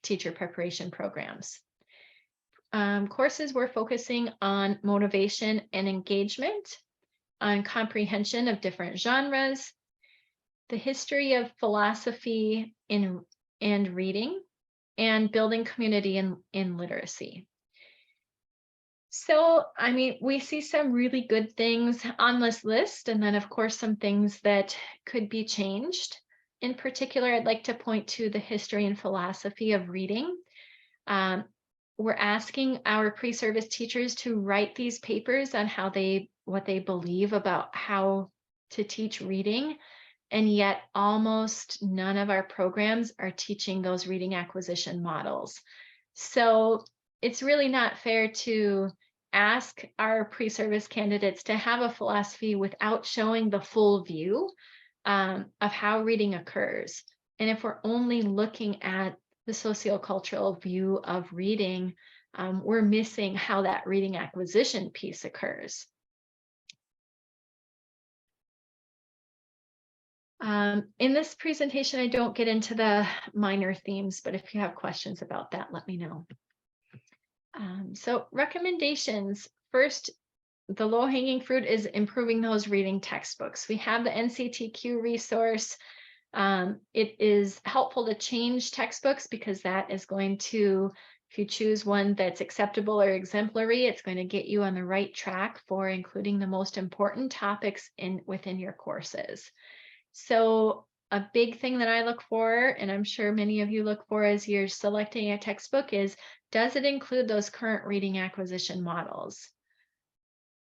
teacher preparation programs. Courses were focusing on motivation and engagement, on comprehension of different genres, the history of philosophy and reading, and building community in literacy. So, I mean, we see some really good things on this list, and then of course some things that could be changed. In particular, I'd like to point to the history and philosophy of reading. We're asking our pre-service teachers to write these papers on what they believe about how to teach reading, and yet almost none of our programs are teaching those reading acquisition models. So it's really not fair to ask our pre-service candidates to have a philosophy without showing the full view of how reading occurs. And if we're only looking at the sociocultural view of reading, we're missing how that reading acquisition piece occurs. In this presentation, I don't get into the minor themes, but if you have questions about that, let me know. So recommendations. First, the low-hanging fruit is improving those reading textbooks. We have the NCTQ resource. It is helpful to change textbooks because that is going to, if you choose one that's acceptable or exemplary, it's going to get you on the right track for including the most important topics within your courses. So a big thing that I look for, and I'm sure many of you look for as you're selecting a textbook, is does it include those current reading acquisition models?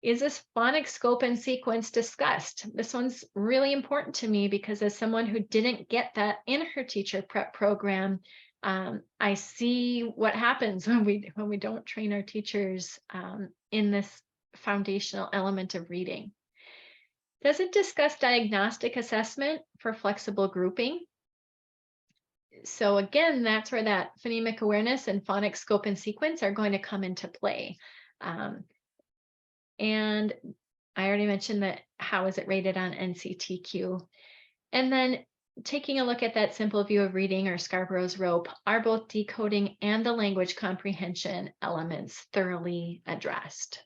Is this phonics scope and sequence discussed? This one's really important to me because as someone who didn't get that in her teacher prep program, I see what happens when we don't train our teachers in this foundational element of reading. Does it discuss diagnostic assessment for flexible grouping? So again, that's where that phonemic awareness and phonics scope and sequence are going to come into play. And I already mentioned that, how is it rated on NCTQ? And then taking a look at that simple view of reading or Scarborough's rope, are both decoding and the language comprehension elements thoroughly addressed?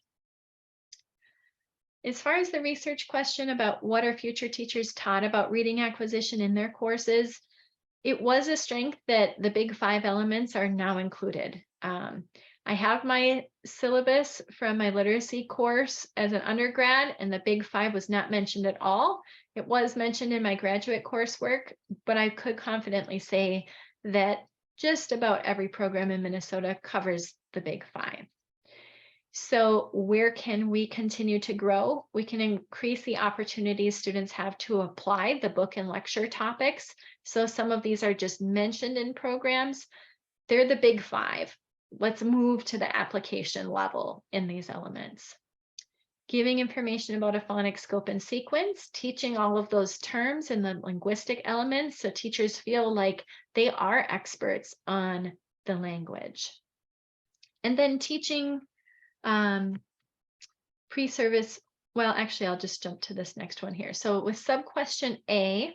As far as the research question about what are future teachers taught about reading acquisition in their courses, it was a strength that the big 5 elements are now included. I have my syllabus from my literacy course as an undergrad, and the big 5 was not mentioned at all. It was mentioned in my graduate coursework, but I could confidently say that just about every program in Minnesota covers the big 5. So where can we continue to grow? We can increase the opportunities students have to apply the book and lecture topics. So some of these are just mentioned in programs. They're the big 5. Let's move to the application level in these elements. Giving information about a phonics scope and sequence, teaching all of those terms and the linguistic elements so teachers feel like they are experts on the language. And then teaching pre-service, well, actually, I'll just jump to this next one here. So with sub-question A,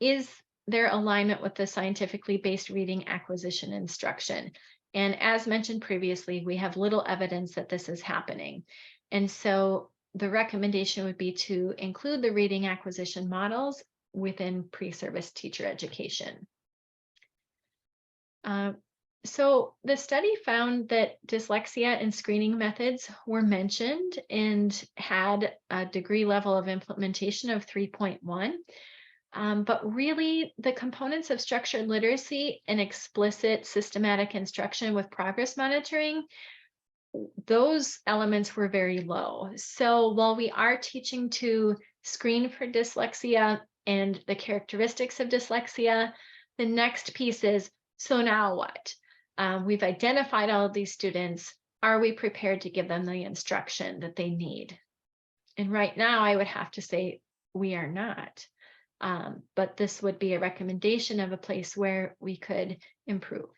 is there alignment with the scientifically based reading acquisition instruction? And as mentioned previously, we have little evidence that this is happening. And so the recommendation would be to include the reading acquisition models within pre-service teacher education. So the study found that dyslexia and screening methods were mentioned and had a degree level of implementation of 3.1. But really, the components of structured literacy and explicit systematic instruction with progress monitoring, those elements were very low. So while we are teaching to screen for dyslexia and the characteristics of dyslexia, the next piece is, so now what? We've identified all of these students. Are we prepared to give them the instruction that they need? And right now, I would have to say we are not. But this would be a recommendation of a place where we could improve.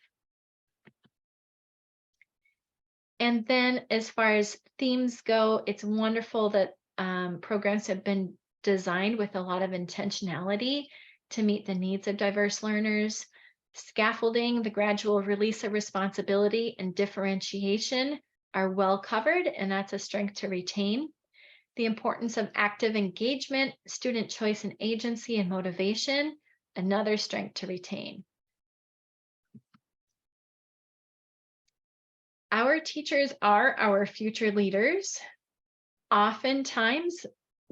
And then as far as themes go, it's wonderful that programs have been designed with a lot of intentionality to meet the needs of diverse learners. Scaffolding, the gradual release of responsibility, and differentiation are well covered, and that's a strength to retain. The importance of active engagement, student choice and agency and motivation, another strength to retain. Our teachers are our future leaders. Oftentimes,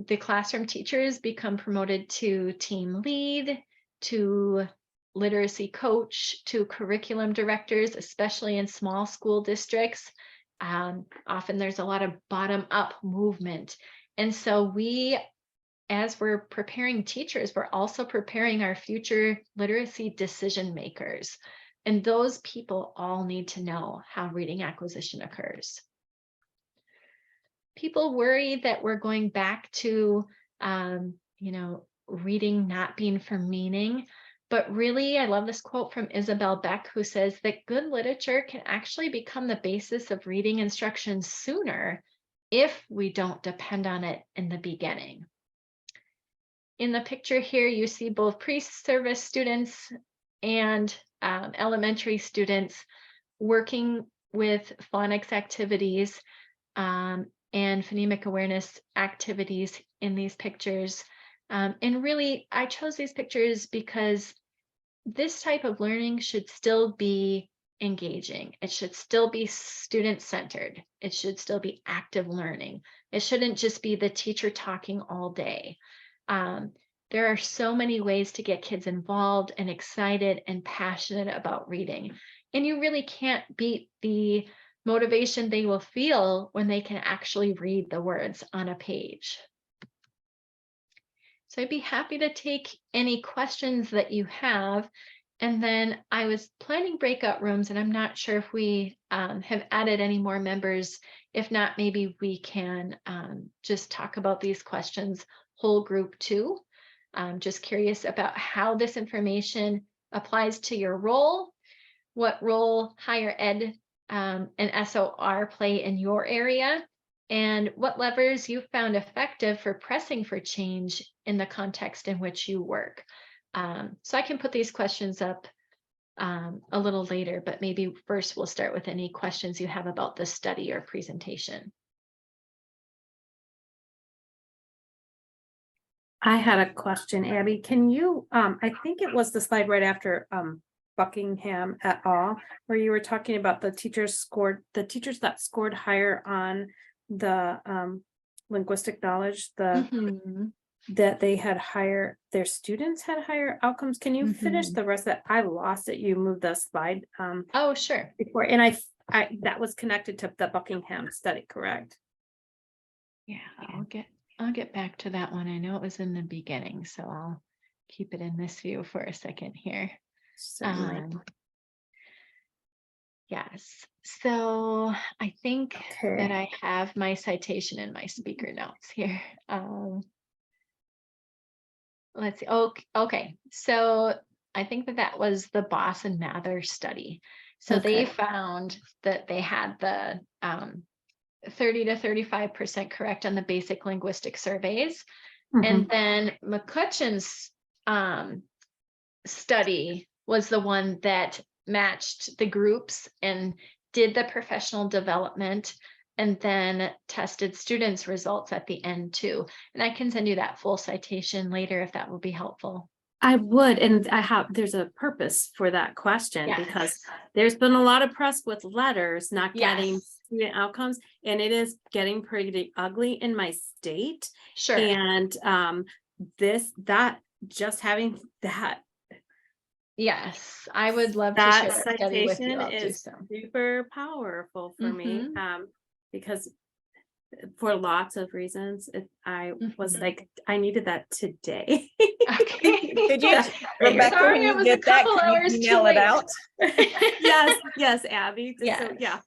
the classroom teachers become promoted to team lead, to literacy coach, to curriculum directors, especially in small school districts. Often there's a lot of bottom-up movement. And so we, as we're preparing teachers, we're also preparing our future literacy decision makers. And those people all need to know how reading acquisition occurs. People worry that we're going back to, reading not being for meaning. But really, I love this quote from Isabel Beck, who says that good literature can actually become the basis of reading instruction sooner if we don't depend on it in the beginning. In the picture here, you see both pre-service students and elementary students working with phonics activities. and phonemic awareness activities in these pictures. And really, I chose these pictures because this type of learning should still be engaging. It should still be student-centered. It should still be active learning. It shouldn't just be the teacher talking all day. There are so many ways to get kids involved and excited and passionate about reading. And you really can't beat the motivation they will feel when they can actually read the words on a page. So I'd be happy to take any questions that you have. And then I was planning breakout rooms, and I'm not sure if we have added any more members. If not, maybe we can just talk about these questions whole group too. I'm just curious about how this information applies to your role, what role higher ed and SOR play in your area, and what levers you found effective for pressing for change in the context in which you work. So I can put these questions up a little later, but maybe first we'll start with any questions you have about the study or presentation. I had a question, Abby. Can you, I think it was the slide right after Buckingham et al., where you were talking about the teachers that scored higher on the linguistic knowledge, that they had higher, their students had higher outcomes. Can you finish the rest of that? I lost it. You moved the slide Oh, sure. before, and I that was connected to the Buckingham study, correct? Yeah, I'll get back to that one. I know it was in the beginning, so I'll keep it in this view for a second here. Certainly. Yes, so I think Okay. that I have my citation in my speaker notes here. Let's see. Okay, so I think that was the Boss and Mather study. So they found that they had the 30 to 35% correct on the basic linguistic surveys. And then McCutcheon's study was the one that matched the groups and did the professional development, and then tested students' results at the end too. And I can send you that full citation later if that will be helpful. I would, and there's a purpose for that question, because there's been a lot of press with letters not getting student outcomes, and it is getting pretty ugly in my state. Sure. And just having that. Yes, I would love to share that study with you. Citation I'll do is so. super powerful for me, because for lots of reasons, I was like, I needed that today. Okay. Did you, Rebecca, Sorry, when I you was get a that, couple can you hours too email it late. out? Yes, Abby. Yes. So, yeah.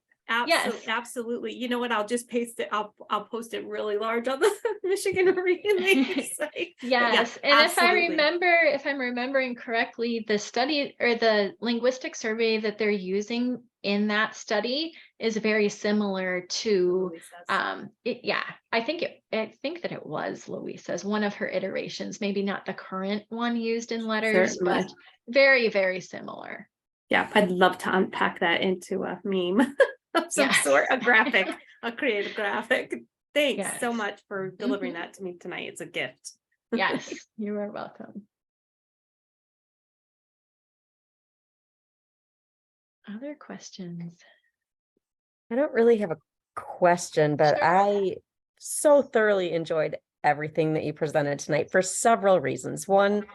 Yes. Absolutely. You know what? I'll just paste it. I'll post it really large on the Michigan Reading site. Yes. Yeah, and if I'm remembering correctly, the study or the linguistic survey that they're using in that study is very similar to I think that it was Louisa's, one of her iterations, maybe not the current one used in letters, Certainly. but very, very similar. Yeah, I'd love to unpack that into a meme of some sort, a creative graphic. Thanks so much for delivering that to me tonight. It's a gift. Yes, you are welcome. Other questions? I don't really have a question, but I so thoroughly enjoyed everything that you presented tonight for several reasons. One,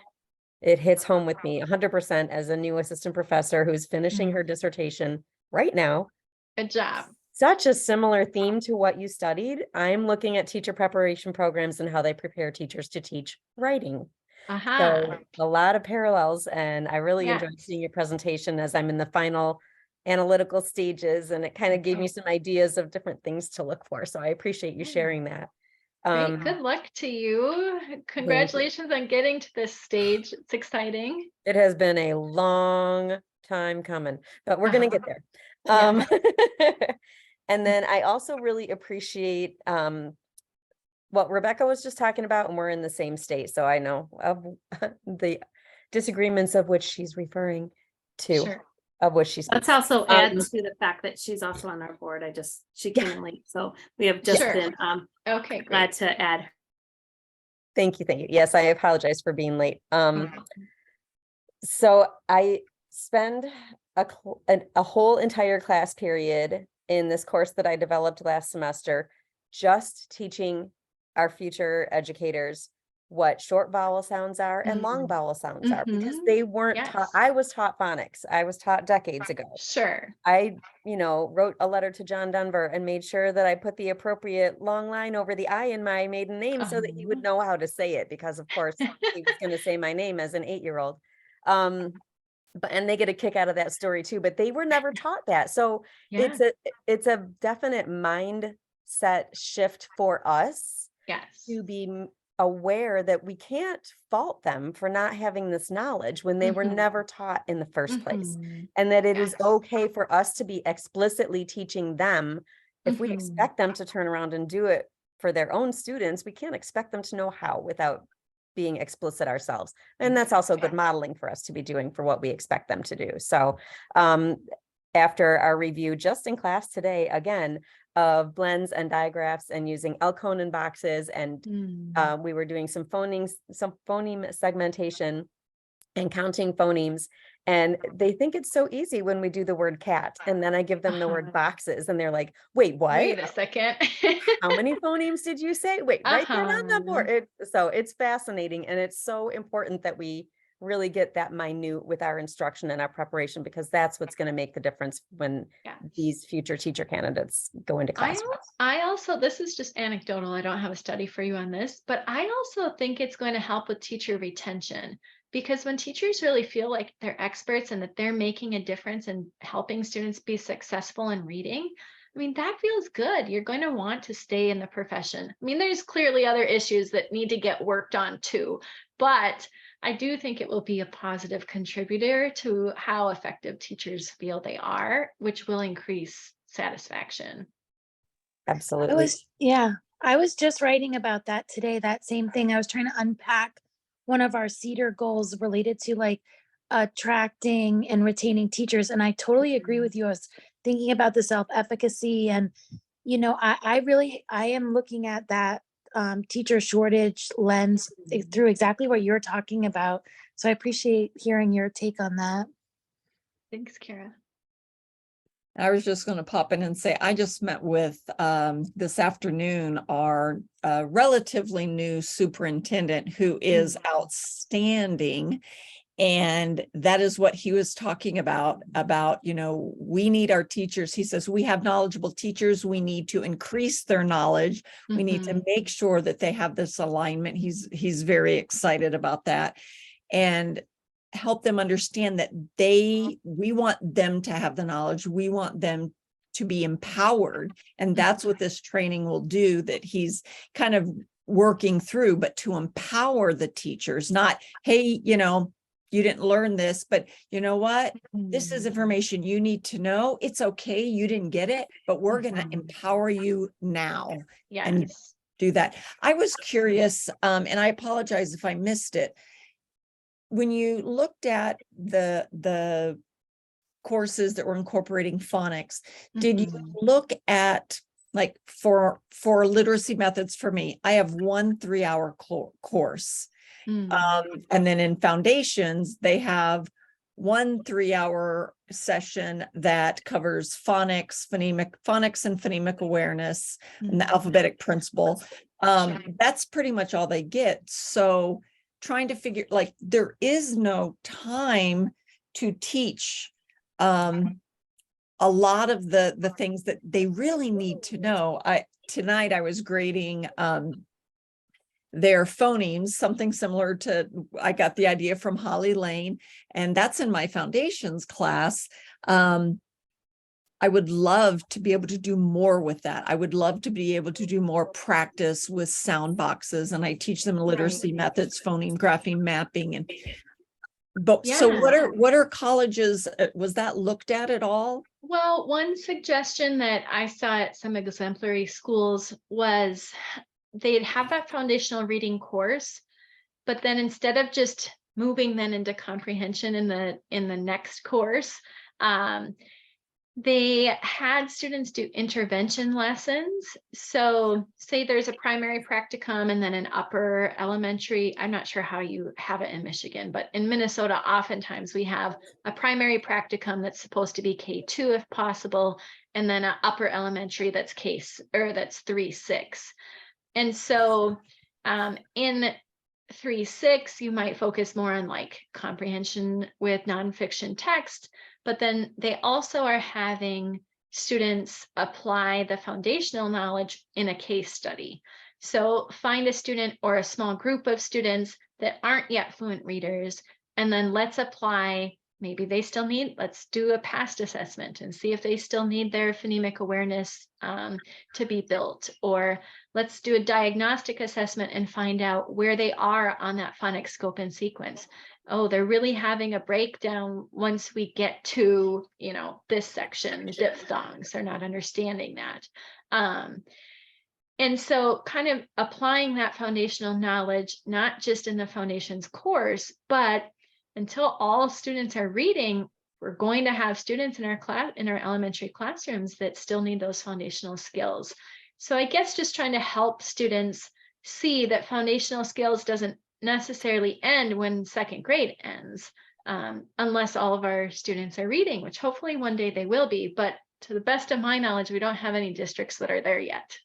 it hits home with me 100% as a new assistant professor who's finishing her dissertation right now. Good job. Such a similar theme to what you studied. I'm looking at teacher preparation programs and how they prepare teachers to teach writing. So a lot of parallels, and I really enjoyed seeing your presentation as I'm in the final analytical stages, and it kind of gave me some ideas of different things to look for. So I appreciate you sharing that. Great. Good luck to you. Congratulations on getting to this stage. It's exciting. It has been a long time coming, but we're going to get there. And then I also really appreciate what Rebecca was just talking about, and we're in the same state. So I know of the disagreements of which she's referring to. Sure. of what she Let's speaks. also add Um, to the fact that she's also on our board. She Yeah. came in late, so we have just Sure. been Okay, great. glad to add. Thank you. Yes, I apologize for being late. Okay. So I spend a whole entire class period in this course that I developed last semester, just teaching our future educators what short vowel sounds are and long vowel sounds are, because Mhm. they weren't taught. Yes. I was taught phonics. I was taught decades ago. Sure. I, wrote a letter to John Denver and made sure that I put the appropriate long line over the I in my maiden name so that he would know how to say it, because of course he was going to say my name as an 8-year-old. And they get a kick out of that story too, but they were never taught that. So Yeah. it's a definite mindset shift for us Yes. to be aware that we can't fault them for not having this knowledge when they were Mhm. never taught in the first place, Mhm. and that it is Yes. okay for us to be explicitly teaching them. If we Mhm. expect them to turn around and do it for their own students, we can't expect them to know how without being explicit ourselves. And that's also good modeling for us to be doing for what we expect them to do. So after our review just in class today, again, of blends and digraphs and using Elkonin boxes, and we were doing some phoneme segmentation and counting phonemes. And they think it's so easy when we do the word cat. And then I give them the word boxes and they're like, wait, what? Wait a second. How many phonemes did you say? Wait, write that on the board. So it's fascinating. And it's so important that we really get that minute with our instruction and our preparation, because that's what's going to make the difference when Yes. these future teacher candidates go into class. I also, this is just anecdotal, I don't have a study for you on this, but I also think it's going to help with teacher retention, because when teachers really feel like they're experts and that they're making a difference in helping students be successful in reading, I mean, that feels good. You're going to want to stay in the profession. I mean, there's clearly other issues that need to get worked on too, but I do think it will be a positive contributor to how effective teachers feel they are, which will increase satisfaction. Absolutely. I was just writing about that today, that same thing. I was trying to unpack one of our CEDAR goals related to like attracting and retaining teachers. And I totally agree with you. I was thinking about the self-efficacy, and, I am looking at that teacher shortage lens through exactly what you're talking about. So I appreciate hearing your take on that. Thanks, Kara. I was just going to pop in and say, I just met with this afternoon our relatively new superintendent, who is outstanding. And that is what he was talking about, we need our teachers. He says, we have knowledgeable teachers. We need to increase their knowledge. We need to make sure that they have this alignment. He's very excited about that. And help them understand that we want them to have the knowledge. We want them to be empowered. And that's what this training will do, that he's kind of working through, but to empower the teachers, not, hey, you didn't learn this, but you know what? This is information you need to know. It's okay. You didn't get it, but we're going to empower you now. Yes. And do that. I was curious, and I apologize if I missed it. When you looked at the courses that were incorporating phonics, did you look at, like, for literacy methods? For me, I have 1 3-hour course. And then in foundations, they have 1 3-hour session that covers phonics and phonemic awareness and the alphabetic principle. That's pretty much all they get. So trying to figure, like, there is no time to teach a lot of the things that they really need to know. Tonight I was grading their phonemes, something similar to, I got the idea from Holly Lane, and that's in my foundations class. I would love to be able to do more with that. I would love to be able to do more practice with sound boxes, and I teach them literacy methods, phoneme, grapheme, mapping, so what are colleges, was that looked at all? Well, one suggestion that I saw at some exemplary schools was they'd have that foundational reading course, but then instead of just moving then into comprehension in the next course, They had students do intervention lessons. So say there's a primary practicum and then an upper elementary. I'm not sure how you have it in Michigan, but in Minnesota, oftentimes we have a primary practicum that's supposed to be K2 if possible, and then an upper elementary that's that's 3-6. And so in 3-6, you might focus more on like comprehension with nonfiction text, but then they also are having students apply the foundational knowledge in a case study. So find a student or a small group of students that aren't yet fluent readers, and then let's apply, maybe they still need, let's do a past assessment and see if they still need their phonemic awareness to be built, or let's do a diagnostic assessment and find out where they are on that phonics scope and sequence. Oh, they're really having a breakdown once we get to, this section, diphthongs. They're not understanding that. And so kind of applying that foundational knowledge, not just in the foundations course, but until all students are reading, we're going to have students in our elementary classrooms that still need those foundational skills. So I guess just trying to help students see that foundational skills doesn't necessarily end when second grade ends, unless all of our students are reading, which hopefully one day they will be. But to the best of my knowledge, we don't have any districts that are there yet.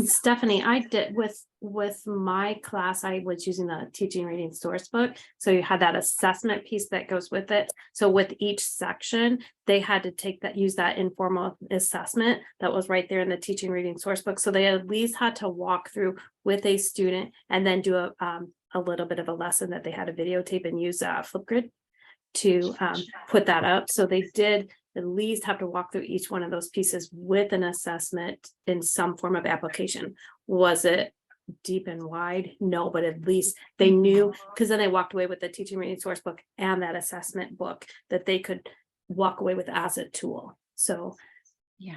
Stephanie, I did with my class, I was using the teaching reading source book. So you had that assessment piece that goes with it. So with each section, they had to use that informal assessment that was right there in the teaching reading source book. So they at least had to walk through with a student and then do a little bit of a lesson that they had to videotape and use Flipgrid to put that up. So they did at least have to walk through each one of those pieces with an assessment in some form of application. Was it deep and wide? No, but at least they knew, because then they walked away with the teaching reading source book and that assessment book that they could walk away with as a tool. So yeah.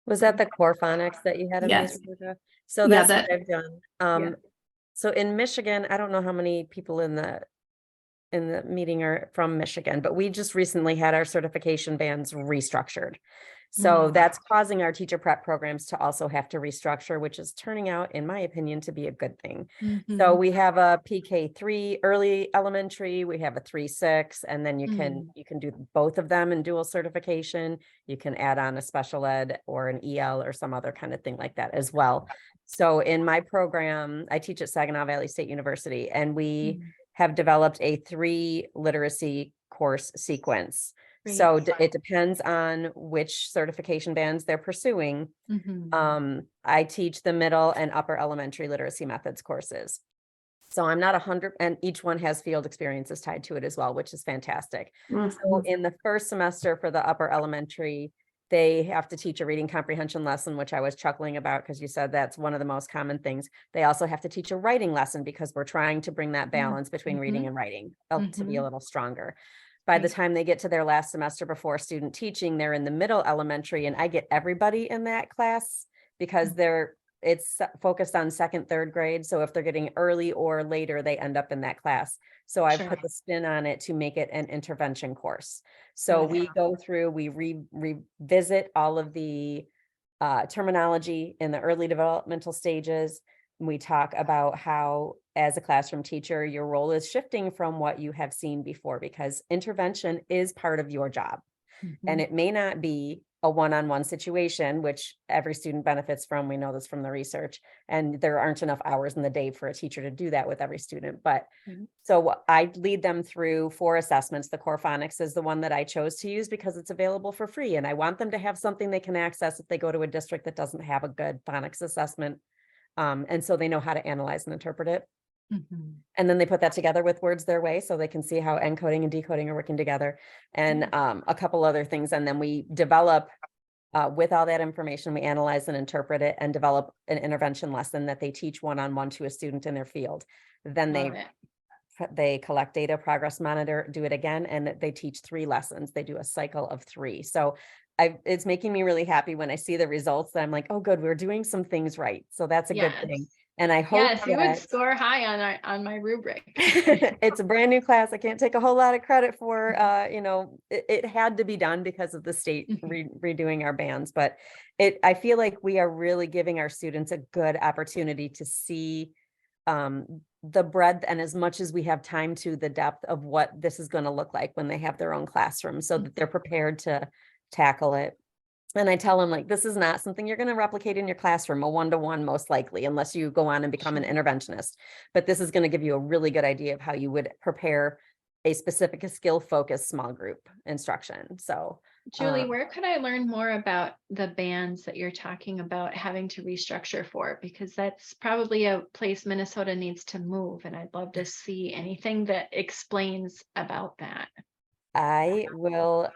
Was that the core phonics that you had in Yes. Georgia? So Yeah, that's what I've done. yeah. So in Michigan, I don't know how many people in the meeting are from Michigan, but we just recently had our certification bands restructured. So that's causing our teacher prep programs to also have to restructure, which is turning out, in my opinion, to be a good thing. So we have a PK3 early elementary, we have a 3-6, and then you can do both of them in dual certification. You can add on a special ed or an EL or some other kind of thing like that as well. So in my program, I teach at Saginaw Valley State University, and we have developed a 3 literacy course sequence. Great. So it depends on which certification bands they're pursuing. I teach the middle and upper elementary literacy methods courses. So I'm not 100, and each one has field experiences tied to it as well, which is fantastic. So in the first semester for the upper elementary, they have to teach a reading comprehension lesson, which I was chuckling about because you said that's one of the most common things. They also have to teach a writing lesson because we're trying to bring that balance between reading and writing to be a little stronger. By the time they get to their last semester before student teaching, they're in the middle elementary, and I get everybody in that class because it's focused on 2nd, 3rd grade. So if they're getting early or later, they end up in that class. So I've put the spin on it to make it an intervention course. So we go through, we revisit all of the terminology in the early developmental stages. We talk about how, as a classroom teacher, your role is shifting from what you have seen before, because intervention is part of your job. And it may not be a one-on-one situation, which every student benefits from. We know this from the research, and there aren't enough hours in the day for a teacher to do that with every student. But so I lead them through 4 assessments. The core phonics is the one that I chose to use because it's available for free. And I want them to have something they can access if they go to a district that doesn't have a good phonics assessment. And so they know how to analyze and interpret it. And then they put that together with words their way, so they can see how encoding and decoding are working together, and a couple other things. And then we develop, with all that information, we analyze and interpret it and develop an intervention lesson that they teach one-on-one to a student in their field. Then they collect data, progress monitor, do it again, and they teach 3 lessons. They do a cycle of 3. So it's making me really happy when I see the results that I'm like, oh, good, we're doing some things right. So that's a good thing. Yes. And I hope Yes, you would that score high on my rubric. it's a brand new class. I can't take a whole lot of credit for, you know, it had to be done because of the state redoing our bands, but I feel like we are really giving our students a good opportunity to see the breadth, and as much as we have time to, the depth of what this is going to look like when they have their own classroom, so that they're prepared to tackle it. And I tell them, like, this is not something you're going to replicate in your classroom, a one-to-one, most likely, unless you go on and become an interventionist. But this is going to give you a really good idea of how you would prepare a specific skill-focused small group instruction. So, Julie, where could I learn more about the bands that you're talking about having to restructure for? Because that's probably a place Minnesota needs to move, and I'd love to see anything that explains about that. I will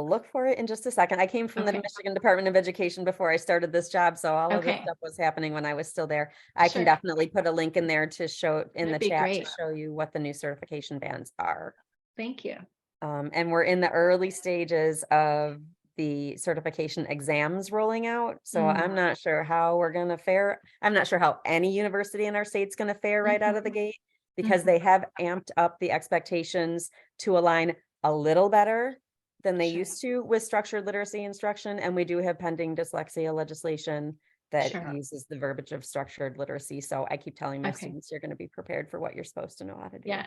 look for it in just a second. I came from the Okay. Michigan Department of Education before I started this job, so all of this Okay. stuff was happening when I was still there. I can Sure. definitely put a link in there to show in That'd the be chat great. to show you what the new certification bands are. Thank you. And we're in the early stages of the certification exams rolling out. So I'm not sure how we're going to fare. I'm not sure how any university in our state's going to fare right out of the gate, because they have amped up the expectations to align a little better than they Sure. used to with structured literacy instruction. And we do have pending dyslexia legislation that Sure. uses the verbiage of structured literacy. So I keep telling my Okay. students, you're going to be prepared for what you're supposed to know how to do. Yeah.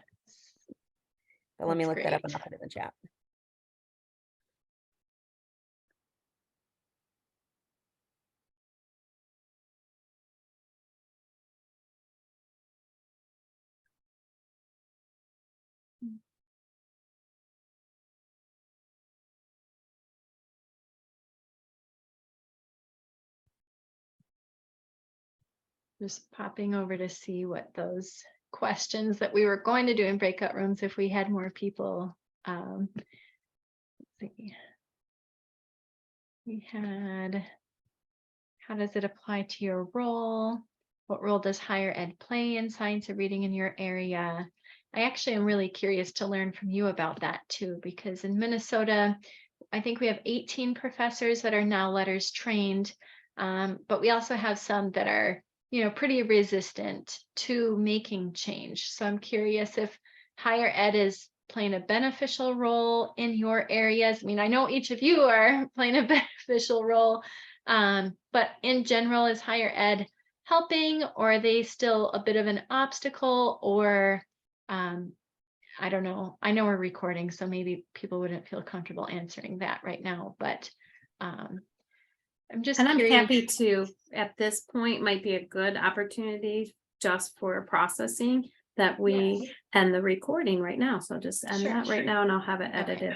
But let me That's look that up and great. I'll put it in the chat. Just popping over to see what those questions that we were going to do in breakout rooms if we had more people. Let's see. We had, how does it apply to your role? What role does higher ed play in science of reading in your area? I actually am really curious to learn from you about that too, because in Minnesota, I think we have 18 professors that are now letters trained, but we also have some that are, you know, pretty resistant to making change. So I'm curious if higher ed is playing a beneficial role in your areas. I mean, I know each of you are playing a beneficial role, but in general, is higher ed helping, or are they still a bit of an obstacle? Or I don't know. I know we're recording, so maybe people wouldn't feel comfortable answering that right now, but I'm just And I'm curious. happy to, at this point, might be a good opportunity just for processing that we Yes. end the recording right now. So just end Sure. that right now and I'll have it Okay. edited later.